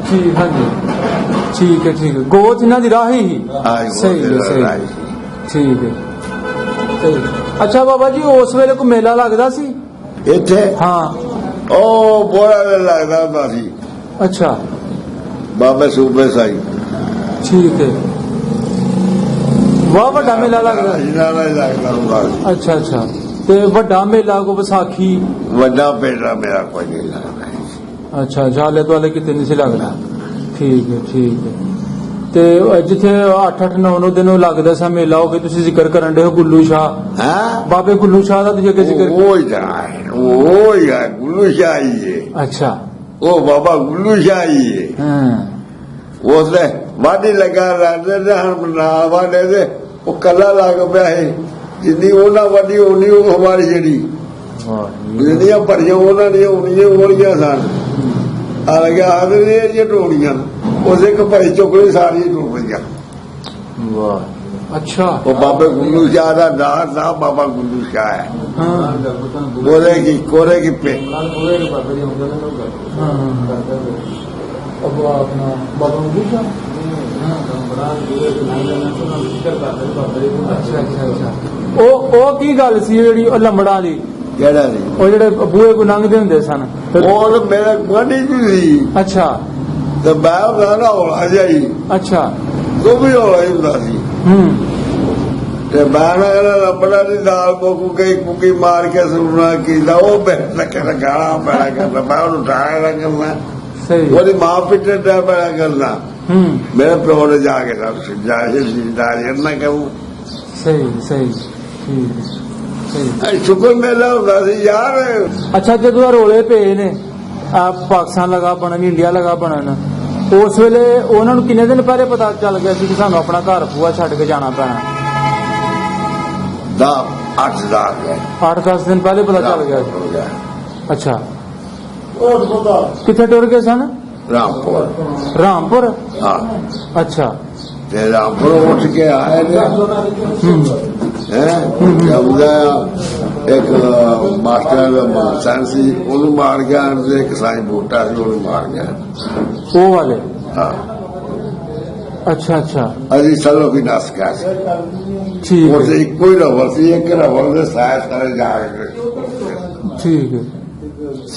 ਠੀਕ ਹਾਂ ਜੀ ਠੀਕ ਹੈ ਗੋਤ ਇਹਨਾਂ ਦੀ ਰਾਹੀ ਹੀ ਸਹੀ ਹੈ ਸਹੀ ਠੀਕ ਹੈ ਅੱਛਾ ਬਾਬਾ ਜੀ ਉਸ ਵੇਲੇ ਕੋਈ ਮੇਲਾ ਲੱਗਦਾ ਸੀ ਇੱਥੇ ਹਾਂ ਉਹ ਬੜਾ ਲੱਗਦਾ ਹੁੰਦਾ ਸੀ ਅੱਛਾ ਬਾਬੇ ਸੂਬੇ ਸਾਈ ਠੀਕ ਹੈ ਵਾਹ ਵੱਡਾ ਮੇਲਾ ਲੱਗਦਾ ਇਹਨਾਂ ਦਾ ਲੱਗਦਾ ਹੁੰਦਾ ਅੱਛਾ ਅੱਛਾ ਤੇ ਵੱਡਾ ਮੇਲਾ ਕੋ ਵਿਸਾਖੀ ਵੱਡਾ ਮੇਲਾ ਮੇਰਾ ਕੋਈ ਨਹੀਂ ਲੱਗਦਾ ਅੱਛਾ ਜਾਲੇ ਦੁਆਲੇ ਕਿਤੇ ਨਹੀਂ ਸੀ ਲੱਗਦਾ ਠੀਕ ਹੈ ਤੇ ਜਿੱਥੇ 8-8 9 ਦਿਨ ਲੱਗਦਾ ਸੀ ਮੇਲਾ ਹੋ ਕੇ ਤੁਸੀਂ ਜ਼ਿਕਰ ਕਰਨ ਦੇ ਹੋ ਗੁੱਲੂ ਸ਼ਾਹ ਹਾਂ ਬਾਬੇ ਗੁੱਲੂ ਸ਼ਾਹ ਦਾ ਤੁਸੀਂ ਅੱਗੇ ਜ਼ਿਕਰ ਉਹ ਹੀ ਗੁੱਲੂ ਸ਼ਾਹ ਹੀ ਹੈ ਅੱਛਾ ਉਹ ਬਾਬਾ ਗੁੱਲੂ ਸ਼ਾਹ ਹੀ ਹੈ ਉਸਨੇ ਵਾਢੀ ਲੱਗਾ ਰਹਿੰਦੇ ਹੁਣ ਨਾ ਵਾਢੇ ਦੇ ਉਹ ਕੱਲਾ ਲੱਗ ਪਿਆ ਹੈ ਜਿੰਨੀ ਉਹਨਾਂ ਵਾਢੀ ਉਨੀ ਉਹ ਹਮਾਰੀ ਜਿਹੜੀ ਜਿਹੜੀਆਂ ਭਰੀਆਂ ਉਹਨਾਂ ਦੀਆਂ ਉਨੀਆਂ ਹੋਣੀਆਂ ਸਨ ਆ ਲੱਗਿਆ ਆਦਰੇ ਇਹ ਟੋੜੀਆਂ ਉਹਦੇ ਇੱਕ ਭਾਈ ਚੁੱਕਲੇ ਸਾਰੀਆਂ ਟੁੱਟ ਪਈਆਂ। ਵਾਹ ਅੱਛਾ ਉਹ ਬਾਬੇ ਗੁੱਲੂ ਸ਼ਾਹ ਦਾ ਨਾਂ ਨਾ ਬਾਬਾ ਗੁੱਲੂ ਸ਼ਾਹ ਹੈ। ਹਾਂ ਕੋਰੇ ਕੀ ਪੇ अब अपना बाबा मुझे ਉਹ ਕੀ ਗੱਲ ਸੀ ਜਿਹੜੀ ਉਹ ਲੰਬੜਾਂ ਦੀ ਕਿਹੜਾ ਸੀ ਉਹ ਜਿਹੜੇ ਬੂਹੇ ਕੋ ਲੰਘਦੇ ਹੁੰਦੇ ਸਨ ਉਹ ਤਾਂ ਮੇਰੇ ਗੁਆਂਢੀ ਜੀ ਸੀ ਅੱਛਾ ਤੇ ਮੈਂ ਉਹਦਾ ਹੌਲਾ ਜਾਈ ਅੱਛਾ ਉਹ ਵੀ ਹੌਲਾ ਹੀ ਹੁੰਦਾ ਸੀ ਤੇ ਮੈਂ ਨਾ ਲੰਬੜਾ ਦੀ ਦਾਲ ਕੋਕੂ ਕਈ ਕੁਕੀ ਮਾਰ ਕੇ ਸੁਣਨਾ ਕੀਤਾ ਉਹ ਬੈਠ ਲੱਗਾ ਗਾਲਾਂ ਪੈਣਾ ਕਰਦਾ ਮੈਂ ਉਹਨੂੰ ਠਾਇਆ ਕਰਨਾ ਸਹੀ ਉਹਦੀ ਮਾਂ ਪਿੱਟੇ ਦਾ ਪੈਣਾ ਕਰਨਾ ਮੇਰੇ ਪਿਓ ਨੇ ਜਾ ਕੇ ਜਾਇ ਜ਼ਿੰਦਾਰੀ ਨਾ ਕਹੂੰ ਸਹੀ ਸਹੀ ਠੀਕ ਸਹੀ ਸ਼ੁਕਰ ਮੇਲਾ ਹੁੰਦਾ ਸੀ ਯਾਰ। ਅੱਛਾ ਜਦੋਂ ਆ ਰੋਲੇ ਪਏ ਨੇ ਆ ਪਾਕਿਸਤਾਨ ਲਗਾ ਬਣਨ ਇੰਡੀਆ ਲਗਾ ਬਣਨ ਉਸ ਵੇਲੇ ਉਹਨਾਂ ਨੂੰ ਕਿੰਨੇ ਦਿਨ ਪਹਿਲੇ ਪਤਾ ਚੱਲ ਗਿਆ ਸੀ ਕਿ ਸਾਨੂੰ ਆਪਣਾ ਘਰ ਪੂਆ ਛੱਡ ਕੇ ਜਾਣਾ ਪੈਣਾ? 8-10 ਦਿਨ ਪਹਿਲੇ ਪਤਾ ਚੱਲ ਗਿਆ ਸੀ। ਅੱਛਾ ਕਿੱਥੇ ਟੁਰ ਗਏ ਸਨ? ਰਾਮਪੁਰ ਹਾਂ ਅੱਛਾ ਤੇ ਰਾਮਪੁਰ ਉੱਠ ਕੇ ਆਏ ਨੇ ਇੱਕ ਮਾਸਟਰ ਸਾਇੰਸ ਸੀ ਉਹਨੂੰ ਮਾਰ ਗਿਆ ਤੇ ਇੱਕ ਸਾਈਂ ਬੂਟਾ ਸੀ ਉਹਨੂੰ ਮਾਰ ਗਿਆ ਉਹ ਵਾਲੇ। ਹਾਂ ਅੱਛਾ ਅੱਛਾ ਅਸੀਂ ਸਲੋ ਵੀ ਨਸ ਗਿਆ ਸੀ ਠੀਕ ਉਹ ਇੱਕੋ ਹੀ ਰਵਰ ਸੀ ਇੱਕ ਰਵਰ ਦੇ ਸਾਇੰਸ ਸਾਰੇ ਜਾ ਕੇ ਠੀਕ ਹੈ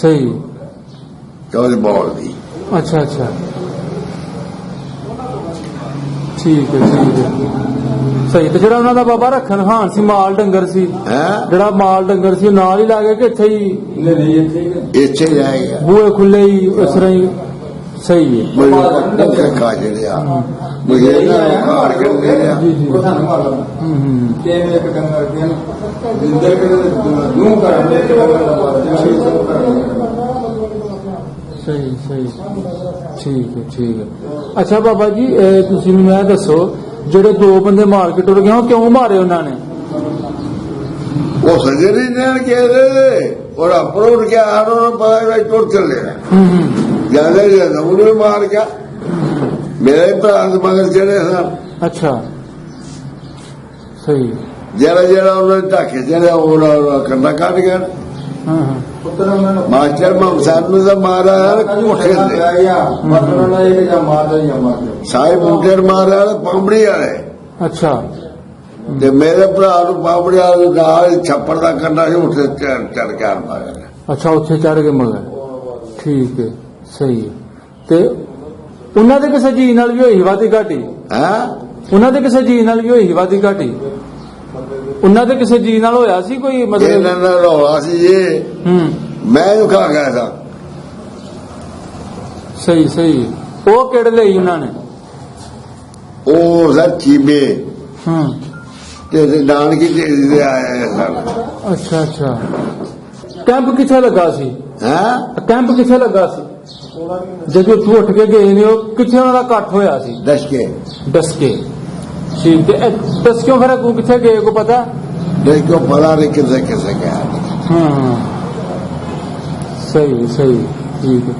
ਸਹੀ ਉਹਦੀ ਬੋਲ ਦੀ ਅੱਛਾ ਅੱਛਾ ਠੀਕ ਹੈ ਸਹੀ। ਤੇ ਜਿਹੜਾ ਉਹਨਾਂ ਦਾ ਬਾਬਾ ਰੱਖਣ ਖਾਨ ਸੀ ਮਾਲ ਡੰਗਰ ਸੀ ਜਿਹੜਾ ਮਾਲ ਡੰਗਰ ਸੀ ਨਾਲ ਹੀ ਲਾ ਕੇ ਕਿ ਇੱਥੇ ਹੀ ਇੱਥੇ ਜਾਏਗਾ ਬੂਹੇ ਖੁੱਲੇ ਹੀ ਇਸ ਤਰ੍ਹਾਂ ਹੀ ਸਹੀ ਹੈ ਕਾ ਜਿਹੜੇ ਆ ਮੁਝੇ ਨਾ ਘਰ ਕਰਦੇ ਆ ਸਹੀ ਸਹੀ ਠੀਕ ਹੈ ਅੱਛਾ ਬਾਬਾ ਜੀ ਤੁਸੀਂ ਮੈਨੂੰ ਇਹ ਦੱਸੋ ਜਿਹੜੇ ਦੋ ਬੰਦੇ ਮਾਰ ਕੇ ਟੁਰ ਗਏ ਉਹ ਕਿਉਂ ਮਾਰੇ ਉਹਨਾਂ ਨੇ? ਉਹ ਸਜਰੀ ਨੇ ਕਿਹਾ ਔਰ ਅਪਰੋਡ ਕੇ ਆ ਰਹਾ ਪਤਾ ਟੁਰ ਚੱਲੇ ਜਿਆਦਾ ਜਿਆਦਾ ਉਹਨੂੰ ਮਾਰ ਗਿਆ ਮੇਰੇ ਭਰਾ ਦੇ ਮਗਰ ਜਿਹੜੇ ਸਨ। ਅੱਛਾ ਸਹੀ ਜਿਹੜਾ ਉਹਨਾਂ ਨੇ ਢਾਕੇ ਜਿਹੜਾ ਉਹ ਕੰਨਾ ਕੱਢ ਗਿਆ ਮਾਸਟਰ ਮਮਸਾਨ ਨੂੰ ਤਾਂ ਮਾਰਾ ਕੋਠੇ ਸਾਈ ਬੂਟੇ ਮਾਰਿਆ ਪਾਂਬੜੀ ਵਾਲੇ। ਅੱਛਾ ਤੇ ਮੇਰੇ ਭਰਾ ਨੂੰ ਪਾਂਬੜੀ ਵਾਲੇ ਨਾਲ ਛੱਪੜ ਦਾ ਕੰਡਾ ਸੀ ਉੱਥੇ ਚੜ ਕੇ ਮਾਰਿਆ। ਅੱਛਾ ਉੱਥੇ ਚੜ ਕੇ ਮਗਰ ਠੀਕ ਹੈ ਸਹੀ ਹੈ। ਤੇ ਉਹਨਾਂ ਦੇ ਕਿਸੇ ਜੀ ਨਾਲ ਵੀ ਹੋਈ ਵਾਦੀ ਘਾਟੀ? ਉਹਨਾਂ ਦੇ ਕਿਸੇ ਜੀ ਨਾਲ ਵੀ ਹੋਈ ਵਾਦੀ ਘਾਟੀ? ਉਹਨਾਂ ਦੇ ਕਿਸੇ ਜੀ ਨਾਲ ਹੋਇਆ ਸੀ ਕੋਈ ਮਤਲਬ ਇਹਨਾਂ ਨਾਲ ਰੌਲਾ ਸੀ ਇਹ ਮੈਂ ਇਹਨੂੰ ਖਾ ਗਿਆ ਸਾਂ। ਸਹੀ ਸਹੀ ਉਹ ਕਿਹੜੇ ਲਈ ਉਹਨਾਂ ਨੇ? ਉਹ ਸਰ ਚੀਬੇ ਤੇ ਨਾਨਕੀ ਦੇ ਆਏ ਸਨ। ਅੱਛਾ ਅੱਛਾ ਕੈਂਪ ਕਿੱਥੇ ਲੱਗਾ ਸੀ? ਕੈਂਪ ਕਿੱਥੇ ਲੱਗਾ ਸੀ ਜਦੋਂ ਤੂੰ ਉੱਠ ਕੇ ਗਏ ਨੇ ਉਹ ਕਿੱਥੇ ਉਹਨਾਂ ਦਾ ਇਕੱਠ ਹੋਇਆ ਸੀ? ਦਸਕੇ ਠੀਕ ਹੈ ਦਸਕਿਓਂ ਫਿਰ ਤੂੰ ਕਿੱਥੇ ਗਏ ਕੋ ਪਤਾ? ਦਸਕਿਓਂ ਪਤਾ ਨਹੀਂ ਕਿਸੇ ਗਿਆ। ਸਹੀ ਠੀਕ ਹੈ।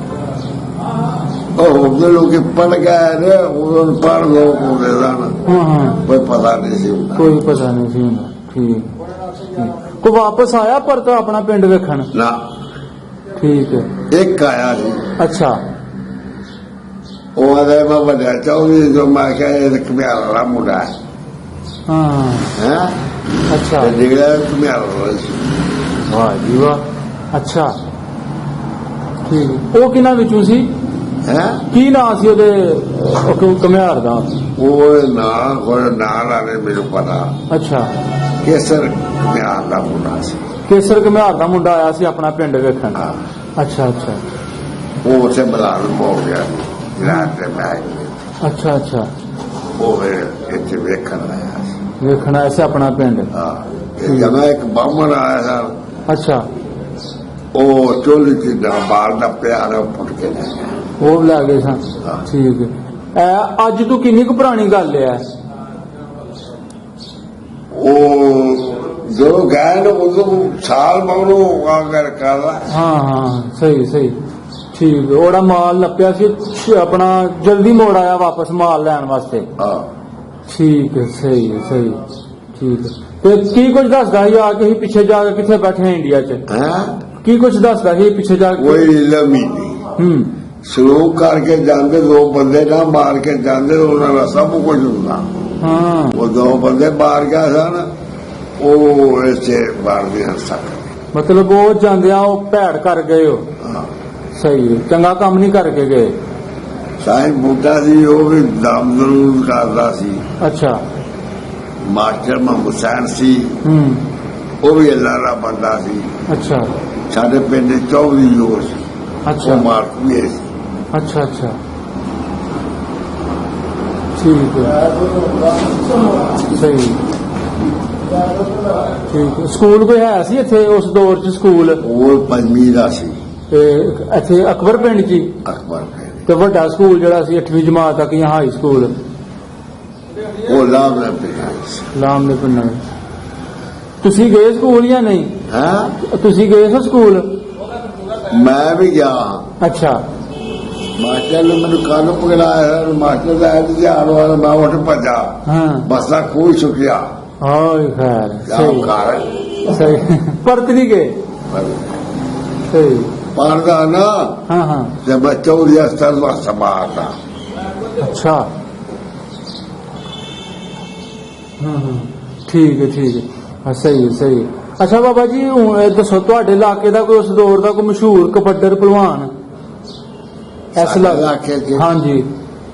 ਉਹ ਲੋਕ ਪੜ ਗਏ ਨੇ ਉਹਨਾਂ ਪੜ ਲੋਕ ਹੁੰਦੇ ਸਨ ਕੋਈ ਪਤਾ ਨਹੀਂ ਸੀ ਹੁੰਦਾ ਠੀਕ ਕੋ ਵਾਪਸ ਆਇਆ ਪਰ ਤਾਂ ਆਪਣਾ ਪਿੰਡ ਵੇਖਣ ਨਾ ਠੀਕ ਹੈ ਇੱਕ ਆਇਆ ਸੀ। ਅੱਛਾ ਉਹ ਆਦਾ ਮੈਂ ਵੱਡਾ ਚਾਹੁੰਦੀ ਜੋ ਮੈਂ ਕਿਹਾ ਇਹ ਕਮਿਆਰ ਵਾਲਾ ਮੁੰਡਾ ਹੈ ਅੱਛਾ ਜਿਹੜਾ ਕਮਿਆਰ ਵਾਲਾ ਵਾਹ ਜੀ ਵਾਹ ਅੱਛਾ ਠੀਕ ਉਹ ਕਿਹਨਾਂ ਵਿੱਚੋਂ ਸੀ? ਕੀ ਨਾਂ ਸੀ ਉਹਦੇ ਕਮਿਆਰ ਦਾ? ਉਹ ਨਾਂ ਲਾਣੇ ਮੈਨੂੰ ਪਤਾ। ਅੱਛਾ ਕੇਸਰ ਕਮਿਆਰ ਦਾ ਮੁੰਡਾ ਸੀ। ਕੇਸਰ ਕਮਿਆਰ ਦਾ ਮੁੰਡਾ ਆਇਆ ਸੀ ਆਪਣਾ ਪਿੰਡ ਵੇਖਣ? ਅੱਛਾ ਉਹ ਉੱਥੇ ਬਲਾਲ ਹੋ ਗਿਆ ਰਾਤ ਦੇ ਮੈਂ ਅੱਛਾ ਉਹ ਇੱਥੇ ਵੇਖਣ ਆਇਆ ਸੀ ਆਪਣਾ ਪਿੰਡ। ਜਨਾ ਇੱਕ ਬਾਹਮਣ ਆਇਆ ਸਰ। ਅੱਛਾ ਉਹ ਚੋਲੀ ਚ ਬਾਲ ਦਾ ਪਿਆਰ ਪੁੱਟ ਕੇ ਲੈ ਗਿਆ ਉਹ ਲੈ ਗਏ ਸਨ ਠੀਕ ਹੈ। ਅੱਜ ਤੋਂ ਕਿੰਨੀ ਕੁ ਪੁਰਾਣੀ ਗੱਲ ਹੈ? ਉਹ जो गए ना उनको साल मगरू आकर कर रहा हाँ सही ਠੀਕ ਹੈ। ਉਹਦਾ ਮਾਲ ਨੱਪਿਆ ਸੀ ਆਪਣਾ ਜਲਦੀ ਮੋੜ ਆਇਆ ਵਾਪਸ ਮਾਲ ਲੈਣ ਵਾਸਤੇ। ਹਾਂ ਠੀਕ ਹੈ, ਸਹੀ ਹੈ, ਸਹੀ ਠੀਕ ਹੈ। ਤੇ ਕੀ ਕੁਝ ਦੱਸਦਾ ਸੀ ਆ ਕੇ ਅਸੀਂ ਪਿੱਛੇ ਜਾ ਕੇ ਕਿੱਥੇ ਬੈਠੇ ਹਾਂ ਇੰਡੀਆ 'ਚ? ਹੈ ਕੀ ਕੁਝ ਦੱਸਦਾ ਸੀ ਪਿੱਛੇ ਜਾ ਕੇ? ਕੋਈ ਇਲਮ ਹੀ ਨਹੀਂ। ਸਲੂਕ ਕਰਕੇ ਜਾਂਦੇ, ਦੋ ਬੰਦੇ ਨਾ ਮਾਰ ਕੇ ਜਾਂਦੇ, ਉਹਨਾਂ ਦਾ ਸਭ ਕੁਝ ਹੁੰਦਾ। ਹਾਂ ਉਹ ਦੋ ਬੰਦੇ ਮਾਰ ਗਿਆ ਸਨ, ਉਹ ਇਸੇ ਮਾਰ ਨਹੀਂ ਸਕਦੇ। ਮਤਲਬ ਉਹ ਜਾਂਦਿਆਂ ਉਹ ਭੈੜ ਕਰ ਗਏ ਹੋ। ਹਾਂ ਸਹੀ ਹੈ, ਚੰਗਾ ਕੰਮ ਨਹੀਂ ਕਰਕੇ ਗਏ। ਸਾਈਂ ਬੂਟਾ ਸੀ, ਉਹ ਵੀ ਦਮ ਜ਼ਰੂਰ ਕਰਦਾ ਸੀ। ਅੱਛਾ। ਮਾਸਟਰ ਮੁਹੰਮਦ ਹੁਸੈਨ ਸੀ, ਹੂੰ। ਉਹ ਵੀ ਅੱਲਾ ਦਾ ਬੰਦਾ ਸੀ। ਅੱਛਾ ਸਾਡੇ ਪਿੰਡ ਚੌਧਰੀ ਜੋ ਸੀ, ਅੱਛਾ ਉਹ ਮਾਰਕੀਏ ਸੀ। ਅੱਛਾ ਅੱਛਾ ਠੀਕ ਹੈ, ਸਹੀ ਠੀਕ ਹੈ। ਸਕੂਲ ਕੋਈ ਹੈ ਸੀ ਇੱਥੇ ਉਸ ਦੌਰ 'ਚ? ਸਕੂਲ ਉਹ ਪੰਜਵੀਂ ਦਾ ਸੀ, ਤੇ ਇੱਥੇ ਅਕਬਰ ਪਿੰਡ 'ਚ ਹੀ? ਅਕਬਰ ਪਿੰਡ। ਤੇ ਵੱਡਾ ਸਕੂਲ ਜਿਹੜਾ ਸੀ 8ਵੀਂ ਜਮਾਤ ਤੱਕ ਜਾਂ ਹਾਈ ਸਕੂਲ? ਉਹ ਲਾਭ ਨਾ ਪਿਆ ਸੀ। ਲਾਮ ਦੇ ਪਿੰਡਾਂ ਵਿੱਚ। ਤੁਸੀਂ ਗਏ ਸਕੂਲ ਜਾਂ ਨਹੀਂ? ਹਾਂ ਤੁਸੀਂ ਗਏ ਸੋ ਸਕੂਲ? ਮੈਂ ਵੀ ਗਿਆ। ਅੱਛਾ ਮਾਸਟਰ ਨੇ ਮੈਨੂੰ ਕੰਨ ਪਕੜਾਇਆ, ਮਾਸਟਰ ਦਾ ਧਿਆਨ ਵਾਲਾ, ਮੈਂ ਉੱਠ ਭੱਜਾ, ਹਾਂ ਬਸਾ ਕੋਈ ਸੁੱਕਿਆ ਹਾਏ ਖੈਰ ਜਾਮ ਸਹੀ ਕਰ ਸਹੀ ਪਰਤ ਨਹੀਂ ਗਏ। ਸਹੀ ਪੜਦਾ ਨਾ ਹਾਂ ਹਾਂ ਤੇ ਮੈਂ ਚੌਧਰੀ ਅਸਤਰ ਦਾ ਸਮਾਰਦਾ। ਅੱਛਾ ਹਾਂ ਠੀਕ ਹੈ ਠੀਕ ਹੈ। ਹਾਂ ਸਹੀ ਹੈ ਸਹੀ ਹੈ। ਅੱਛਾ ਬਾਬਾ ਜੀ ਹੁਣ ਇਹ ਦੱਸੋ ਤੁਹਾਡੇ ਇਲਾਕੇ ਦਾ ਕੋਈ ਉਸ ਦੌਰ ਦਾ ਕੋਈ ਮਸ਼ਹੂਰ ਕਬੱਡਰ ਪਹਿਲਵਾਨ ਇਸ ਸਾਡੇ ਇਲਾਕੇ 'ਚ? ਹਾਂਜੀ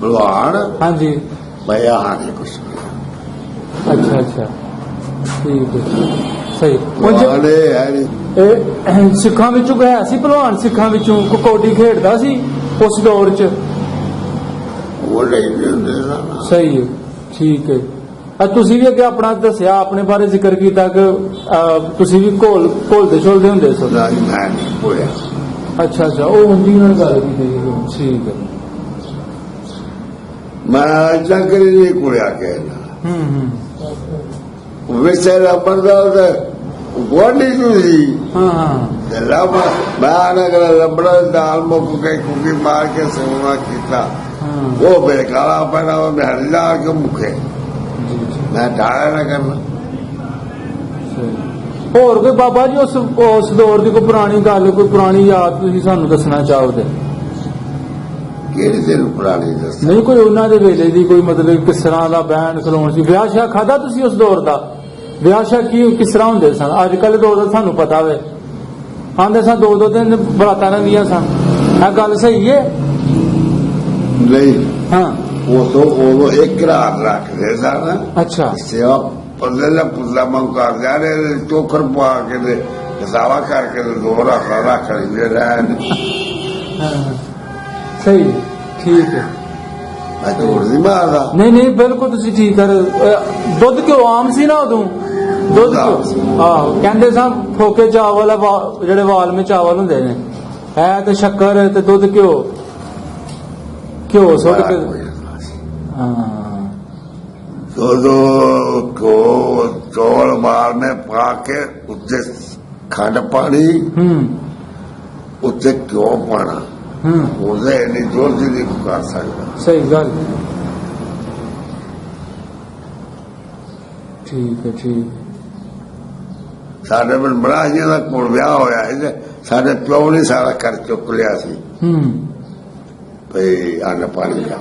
ਭਲਵਾਨ ਹਾਂਜੀ। ਮੈਂ ਆਹ ਨਹੀਂ ਕੁਛ ਅੱਛਾ ਅੱਛਾ ਠੀਕ ਹੈ ਸਹੀ। ਹੁਣ ਜੇ- ਭਲਵਾਨ ਇਹ ਹੈ ਨਹੀਂ। ਇਹ ਸਿੱਖਾਂ ਵਿੱਚੋਂ ਕੋਈ ਹੈ ਸੀ ਪਹਿਲਵਾਨ? ਸਿੱਖਾਂ ਵਿੱਚੋਂ ਕੋਈ ਕਬੱਡੀ ਖੇਡਦਾ ਸੀ ਉਸ ਦੌਰ 'ਚ? ਉਹ ਨਹੀਂ ਹੁੰਦੇ ਨਾ। ਸਹੀ ਹੈ ਠੀਕ ਹੈ। ਤੁਸੀਂ ਵੀ ਅੱਗੇ ਆਪਣਾ ਦੱਸਿਆ, ਆਪਣੇ ਬਾਰੇ ਜ਼ਿਕਰ ਕੀਤਾ ਕਿ ਤੁਸੀਂ ਵੀ ਘੋਲਦੇ ਛੋਲਦੇ ਹੁੰਦੇ ਸੋ। ਨਾ ਜੀ, ਮੈਂ ਨਹੀਂ ਹੋਇਆ। ਅੱਛਾ ਅੱਛਾ ਉਹ ਹੁੰਦੀ ਨਾਲ ਗੱਲ ਕੀਤੀ ਸੀ। ਠੀਕ ਹੈ। ਮੈਂ ਚੱਕਰੀ ਨਹੀਂ ਕੋਲਿਆ ਕਹਿਣਾ ਵਿਸੇ ਰਬਰਦਾ ਗੋਡੀ ਸੀ। ਹਾਂ ਹਾਂ ਤੇ ਰੱਬ ਮੈਂ ਨਾ ਕਰ ਰਬੜਾ ਦਾਲ ਮੁੱਕ ਕੇ ਕੁਕੀ ਮਾਰ ਕੇ ਸੇਵਾ ਕੀਤਾ। ਹਾਂ ਉਹ ਬੇਕਾਲਾ ਪੈਣਾ, ਉਹ ਹਰਿਆ ਕੇ ਮੁਖੇ ਜੀ ਜੀ ਮੈਂ ਢਾਇਆ ਨਾ ਕਰਨਾ। ਸਹੀ। ਹੋਰ ਕੋਈ ਬਾਬਾ ਜੀ ਉਸ ਦੌਰ ਦੀ ਕੋਈ ਪੁਰਾਣੀ ਗੱਲ, ਕੋਈ ਪੁਰਾਣੀ ਯਾਦ ਤੁਸੀਂ ਸਾਨੂੰ ਦੱਸਣਾ ਚਾਹੋ ਤੇ? ਕਿਹੜੀ ਦਿਨ ਪੁਰਾਣੀ ਦੱਸ? ਨਹੀਂ ਕੋਈ ਉਹਨਾਂ ਦੇ ਵੇਲੇ ਦੀ ਕੋਈ ਮਤਲਬ ਕਿਸ ਤਰ੍ਹਾਂ ਦਾ ਬਹਿਣ ਖਲੋਣ ਸੀ? ਵਿਆਹ ਸ਼ਾਹ ਖਾਦਾ ਤੁਸੀਂ ਉਸ ਦੌਰ ਦਾ? ਵਿਆਹ ਸ਼ਾਹ ਕਿਸ ਤਰ੍ਹਾਂ ਹੁੰਦੇ ਸਨ? ਅੱਜ ਕੱਲ੍ਹ ਦੌਰ ਦਾ ਸਾਨੂੰ ਪਤਾ ਵੇ, ਆਂਦੇ ਸਨ ਦੋ ਦੋ ਦਿਨ ਬਰਾਤਾਂ ਰਹਿੰਦੀਆਂ ਸਨ। ਇਹ ਗੱਲ ਸਹੀ ਹੈ? ਨਹੀਂ, ਹਾਂ ਉਹ ਇੱਕ ਰਾਤ ਰੱਖਦੇ ਸਨ। ਅੱਛਾ ਸੇਵਾ ਪੱਲੇ ਪੁੱਲਾ ਮੰਗ ਕਰ ਜਾ ਰਹੇ, ਚੋਖਰ ਪਾ ਕੇ ਤੇ ਕਸਾਵਾ ਕਰਕੇ ਤੇ ਦੋ ਰੱਖ ਲੈਂਦੇ ਰਹਿਣ। ਹਾਂ ਹਾਂ ਸਹੀ ਠੀਕ ਹੈ। ਮੈਂ ਝੂਠ ਨਹੀਂ ਮਾਰਦਾ। ਨਹੀਂ ਨਹੀਂ ਬਿਲਕੁਲ ਤੁਸੀਂ ਠੀਕ ਕਰ। ਦੁੱਧ ਘਿਓ ਆਮ ਸੀ ਨਾ ਉਦੋਂ? ਦੁੱਧ ਘਿਓ ਆਹੋ ਕਹਿੰਦੇ ਸਨ ਫੋਕੇ ਚਾਵਲ ਜਿਹੜੇ ਵਾਲਮੇ ਚਾਵਲ ਹੁੰਦੇ ਨੇ, ਹੈ ਤੇ ਸ਼ੱਕਰ ਤੇ ਦੁੱਧ ਘਿਓ ਸੁੱਟ ਕੇ। ਹਾਂ ਦੋ ਚੌਲ ਮਾਰ में पा के ਉੱਤੇ ਖੰਡ ਪਾਣੀ, ਉੱਤੇ ਘਿਓ ਪਾਣਾ। ਉਹਦੇ ਨਹੀਂ ਜੋਰ ਜੀ ਨਹੀਂ ਕਰ ਸਕਦਾ। ਸਹੀ ਗੱਲ ਠੀਕ ਹੈ ਠੀਕ ਹੈ। ਸਾਡੇ ਕੋਲ ਮਹਾਰਾਜਿਆਂ ਦਾ ਕੋਲ ਵਿਆਹ ਹੋਇਆ ਹੈ, ਸਾਡੇ ਪਿਓ ਨੇ ਸਾਰਾ ਕਰ ਚੁੱਕ ਲਿਆ ਸੀ ਭਈ ਅੰਨ ਪਾਣੀ ਦਾ।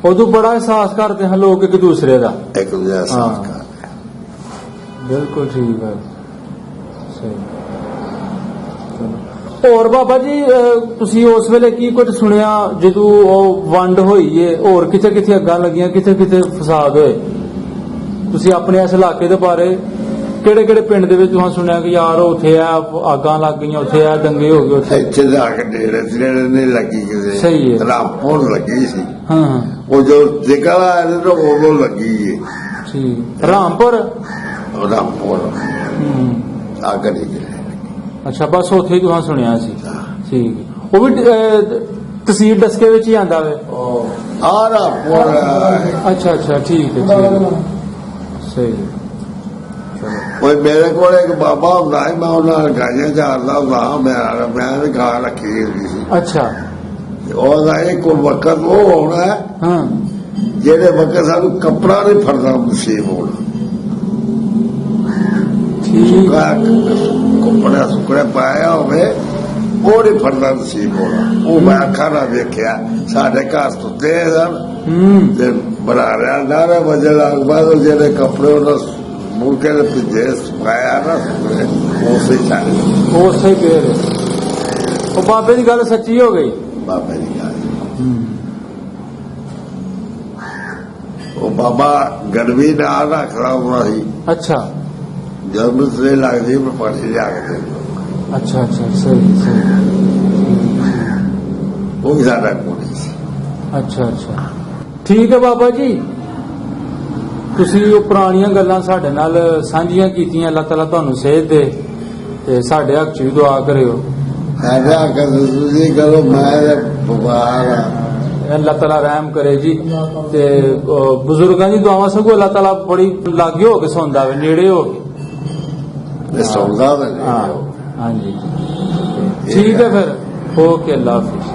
ਉਦੋਂ ਬੜਾ ਅਹਿਸਾਸ ਕਰਦੇ ਹਨ ਲੋਕ ਇੱਕ ਦੂਸਰੇ ਦਾ। ਇੱਕ ਦੂਜੇ ਦਾ ਸੰਸਕਾਰ। ਬਿਲਕੁਲ ਠੀਕ ਹੈ ਸਹੀ। ਹੋਰ ਬਾਬਾ ਜੀ ਤੁਸੀਂ ਉਸ ਵੇਲੇ ਕੀ ਕੁਝ ਸੁਣਿਆ ਜਦੋਂ ਉਹ ਵੰਡ ਹੋਈ ਏ? ਹੋਰ ਕਿੱਥੇ ਕਿੱਥੇ ਅੱਗਾਂ ਲੱਗੀਆਂ, ਕਿੱਥੇ ਕਿੱਥੇ ਫਸਾਦ ਹੋਏ? ਤੁਸੀਂ ਆਪਣੇ ਇਸ ਇਲਾਕੇ ਦੇ ਬਾਰੇ ਕਿਹੜੇ ਕਿਹੜੇ ਪਿੰਡ ਦੇ ਵਿੱਚ ਤੁਸੀਂ ਸੁਣਿਆ ਕਿ ਯਾਰ ਉੱਥੇ ਆ ਅੱਗਾਂ ਲੱਗ ਗਈਆਂ, ਉੱਥੇ ਆ ਦੰਗੇ ਹੋ ਗਏ ਉੱਥੇ? ਇੱਥੇ ਜਾ ਕੇ ਡੇਰੇ ਨਹੀਂ ਲੱਗੀ ਕਿਸੇ। ਸਹੀ ਹੈ। ਰਾਮਪੁਰ ਲੱਗੀ ਸੀ। ਹਾਂ ਉਹ ਜੋ ਜ਼ਿਕਰ ਆਇਆ ਤਾਂ ਉਦੋਂ ਲੱਗੀ ਹੈ। ਠੀਕ ਰਾਮਪੁਰ ਰਾਮਪੁਰ ਅੱਗ ਨਹੀਂ ਗਈ। ਅੱਛਾ ਬਸ ਉੱਥੇ ਹੀ ਤੁਸੀਂ ਸੁਣਿਆ ਸੀ। ਠੀਕ ਉਹ ਵੀ ਤਹਿਸੀਲ ਡਸਕੇ ਵਿੱਚ ਹੀ ਆਂਦਾ ਵੇ? ਆ ਰਾਮਪੁਰ। ਅੱਛਾ ਅੱਛਾ ਠੀਕ ਹੈ ਠੀਕ ਹੈ ਸਹੀ ਕੋਈ ਮੇਰੇ ਕੋਲ ਇੱਕ ਬਾਬਾ ਹੁੰਦਾ ਸੀ, ਮੈਂ ਉਹਨਾਂ ਨਾਲ ਗਾਈਆਂ ਚਾਰਦਾ ਹੁੰਦਾ, ਮੈਂ ਗਾਂ ਰੱਖੀ ਹੁੰਦੀ ਸੀ। ਅੱਛਾ। ਤੇ ਉਹਦਾ ਇੱਕ ਵਕਤ ਉਹ ਹੋਣਾ ਹੈ ਹਾਂ ਜਿਹੜੇ ਵਕਤ ਸਾਨੂੰ ਕੱਪੜਾ ਨਹੀਂ ਫੜਦਾ ਨਸੀਬ ਹੋਣਾ। ਠੀਕ। ਕੱਪੜਾ ਸੁੱਕੜੇ ਪਾਇਆ ਹੋਵੇ ਉਹ ਨਹੀਂ ਫੜਦਾ ਨਸੀਬ ਹੋਣਾ। ਉਹ ਮੈਂ ਅੱਖਾਂ ਨਾਲ ਵੇਖਿਆ, ਸਾਡੇ ਘਰ ਸੁੱਤੇ ਸਨ ਤੇ ਬਣਾ ਰਿਹਾ ਨਾਰਾ ਵਜੇ ਲੱਗ ਬਾਅਦ ਜਿਹੜੇ ਕੱਪੜੇ ਉਹਨਾਂ ਮੁਰਕੇ ਦੇ ਭਿੱਜੇ ਸੁਕਾਇਆ ਨਾ ਸੁੱਕੜੇ ਉਸੇ ਚਾਲੇ ਉਸੇ ਪੇਰ। ਉਹ ਬਾਬੇ ਦੀ ਗੱਲ ਸੱਚੀ ਹੋ ਗਈ। ਬਾਬੇ ਦੀ ਗੱਲ। ਉਹ ਬਾਬਾ ਗਰਮੀ ਨਾਲ ਰੱਖਦਾ ਹੁੰਦਾ ਸੀ। ਅੱਛਾ ਜਦ ਨੂੰ ਸਵੇਰ ਲੱਗਦੀ ਮੈਂ ਪਾਣੀ ਲਿਆ ਕੇ ਦੇ ਦਿੰਦਾ। ਅੱਛਾ ਅੱਛਾ ਸਹੀ ਸਹੀ। ਉਹ ਵੀ ਸਾਡਾ ਕੋਲ ਸੀ। ਅੱਛਾ ਅੱਛਾ ਠੀਕ ਹੈ ਬਾਬਾ ਜੀ, ਤੁਸੀਂ ਉਹ ਪੁਰਾਣੀਆਂ ਗੱਲਾਂ ਸਾਡੇ ਨਾਲ ਸਾਂਝੀਆਂ ਕੀਤੀਆਂ। ਅੱਲਾਹ ਤਾਲਾ ਤੁਹਾਨੂੰ ਸਿਹਤ ਦੇ ਤੇ ਸਾਡੇ ਹੱਕ 'ਚ ਵੀ ਦੁਆ ਕਰਿਓ। ਐਸਾ ਕਰ ਤੁਸੀਂ ਕਰੋ, ਮੈਂ ਬਿਮਾਰ ਆ। ਅੱਲਾਹ ਤਾਲਾ ਰਹਿਮ ਕਰੇ ਜੀ। ਤੇ ਬਜ਼ੁਰਗਾਂ ਦੀ ਦੁਆਵਾਂ ਸਗੋਂ ਅੱਲਾਹ ਤਾਲਾ ਬੜੀ ਲਾਗੇ ਹੋ ਕੇ ਸੁਣਦਾ ਵੇ, ਨੇੜੇ ਹੋ ਕੇ ਇਹ ਸੌਂਦਾ ਵਾ ਹਾਂ ਹਾਂਜੀ ਠੀਕ ਹੈ ਫਿਰ ਓਕੇ ਅੱਲਾਹ ਹਾਫਿਜ਼।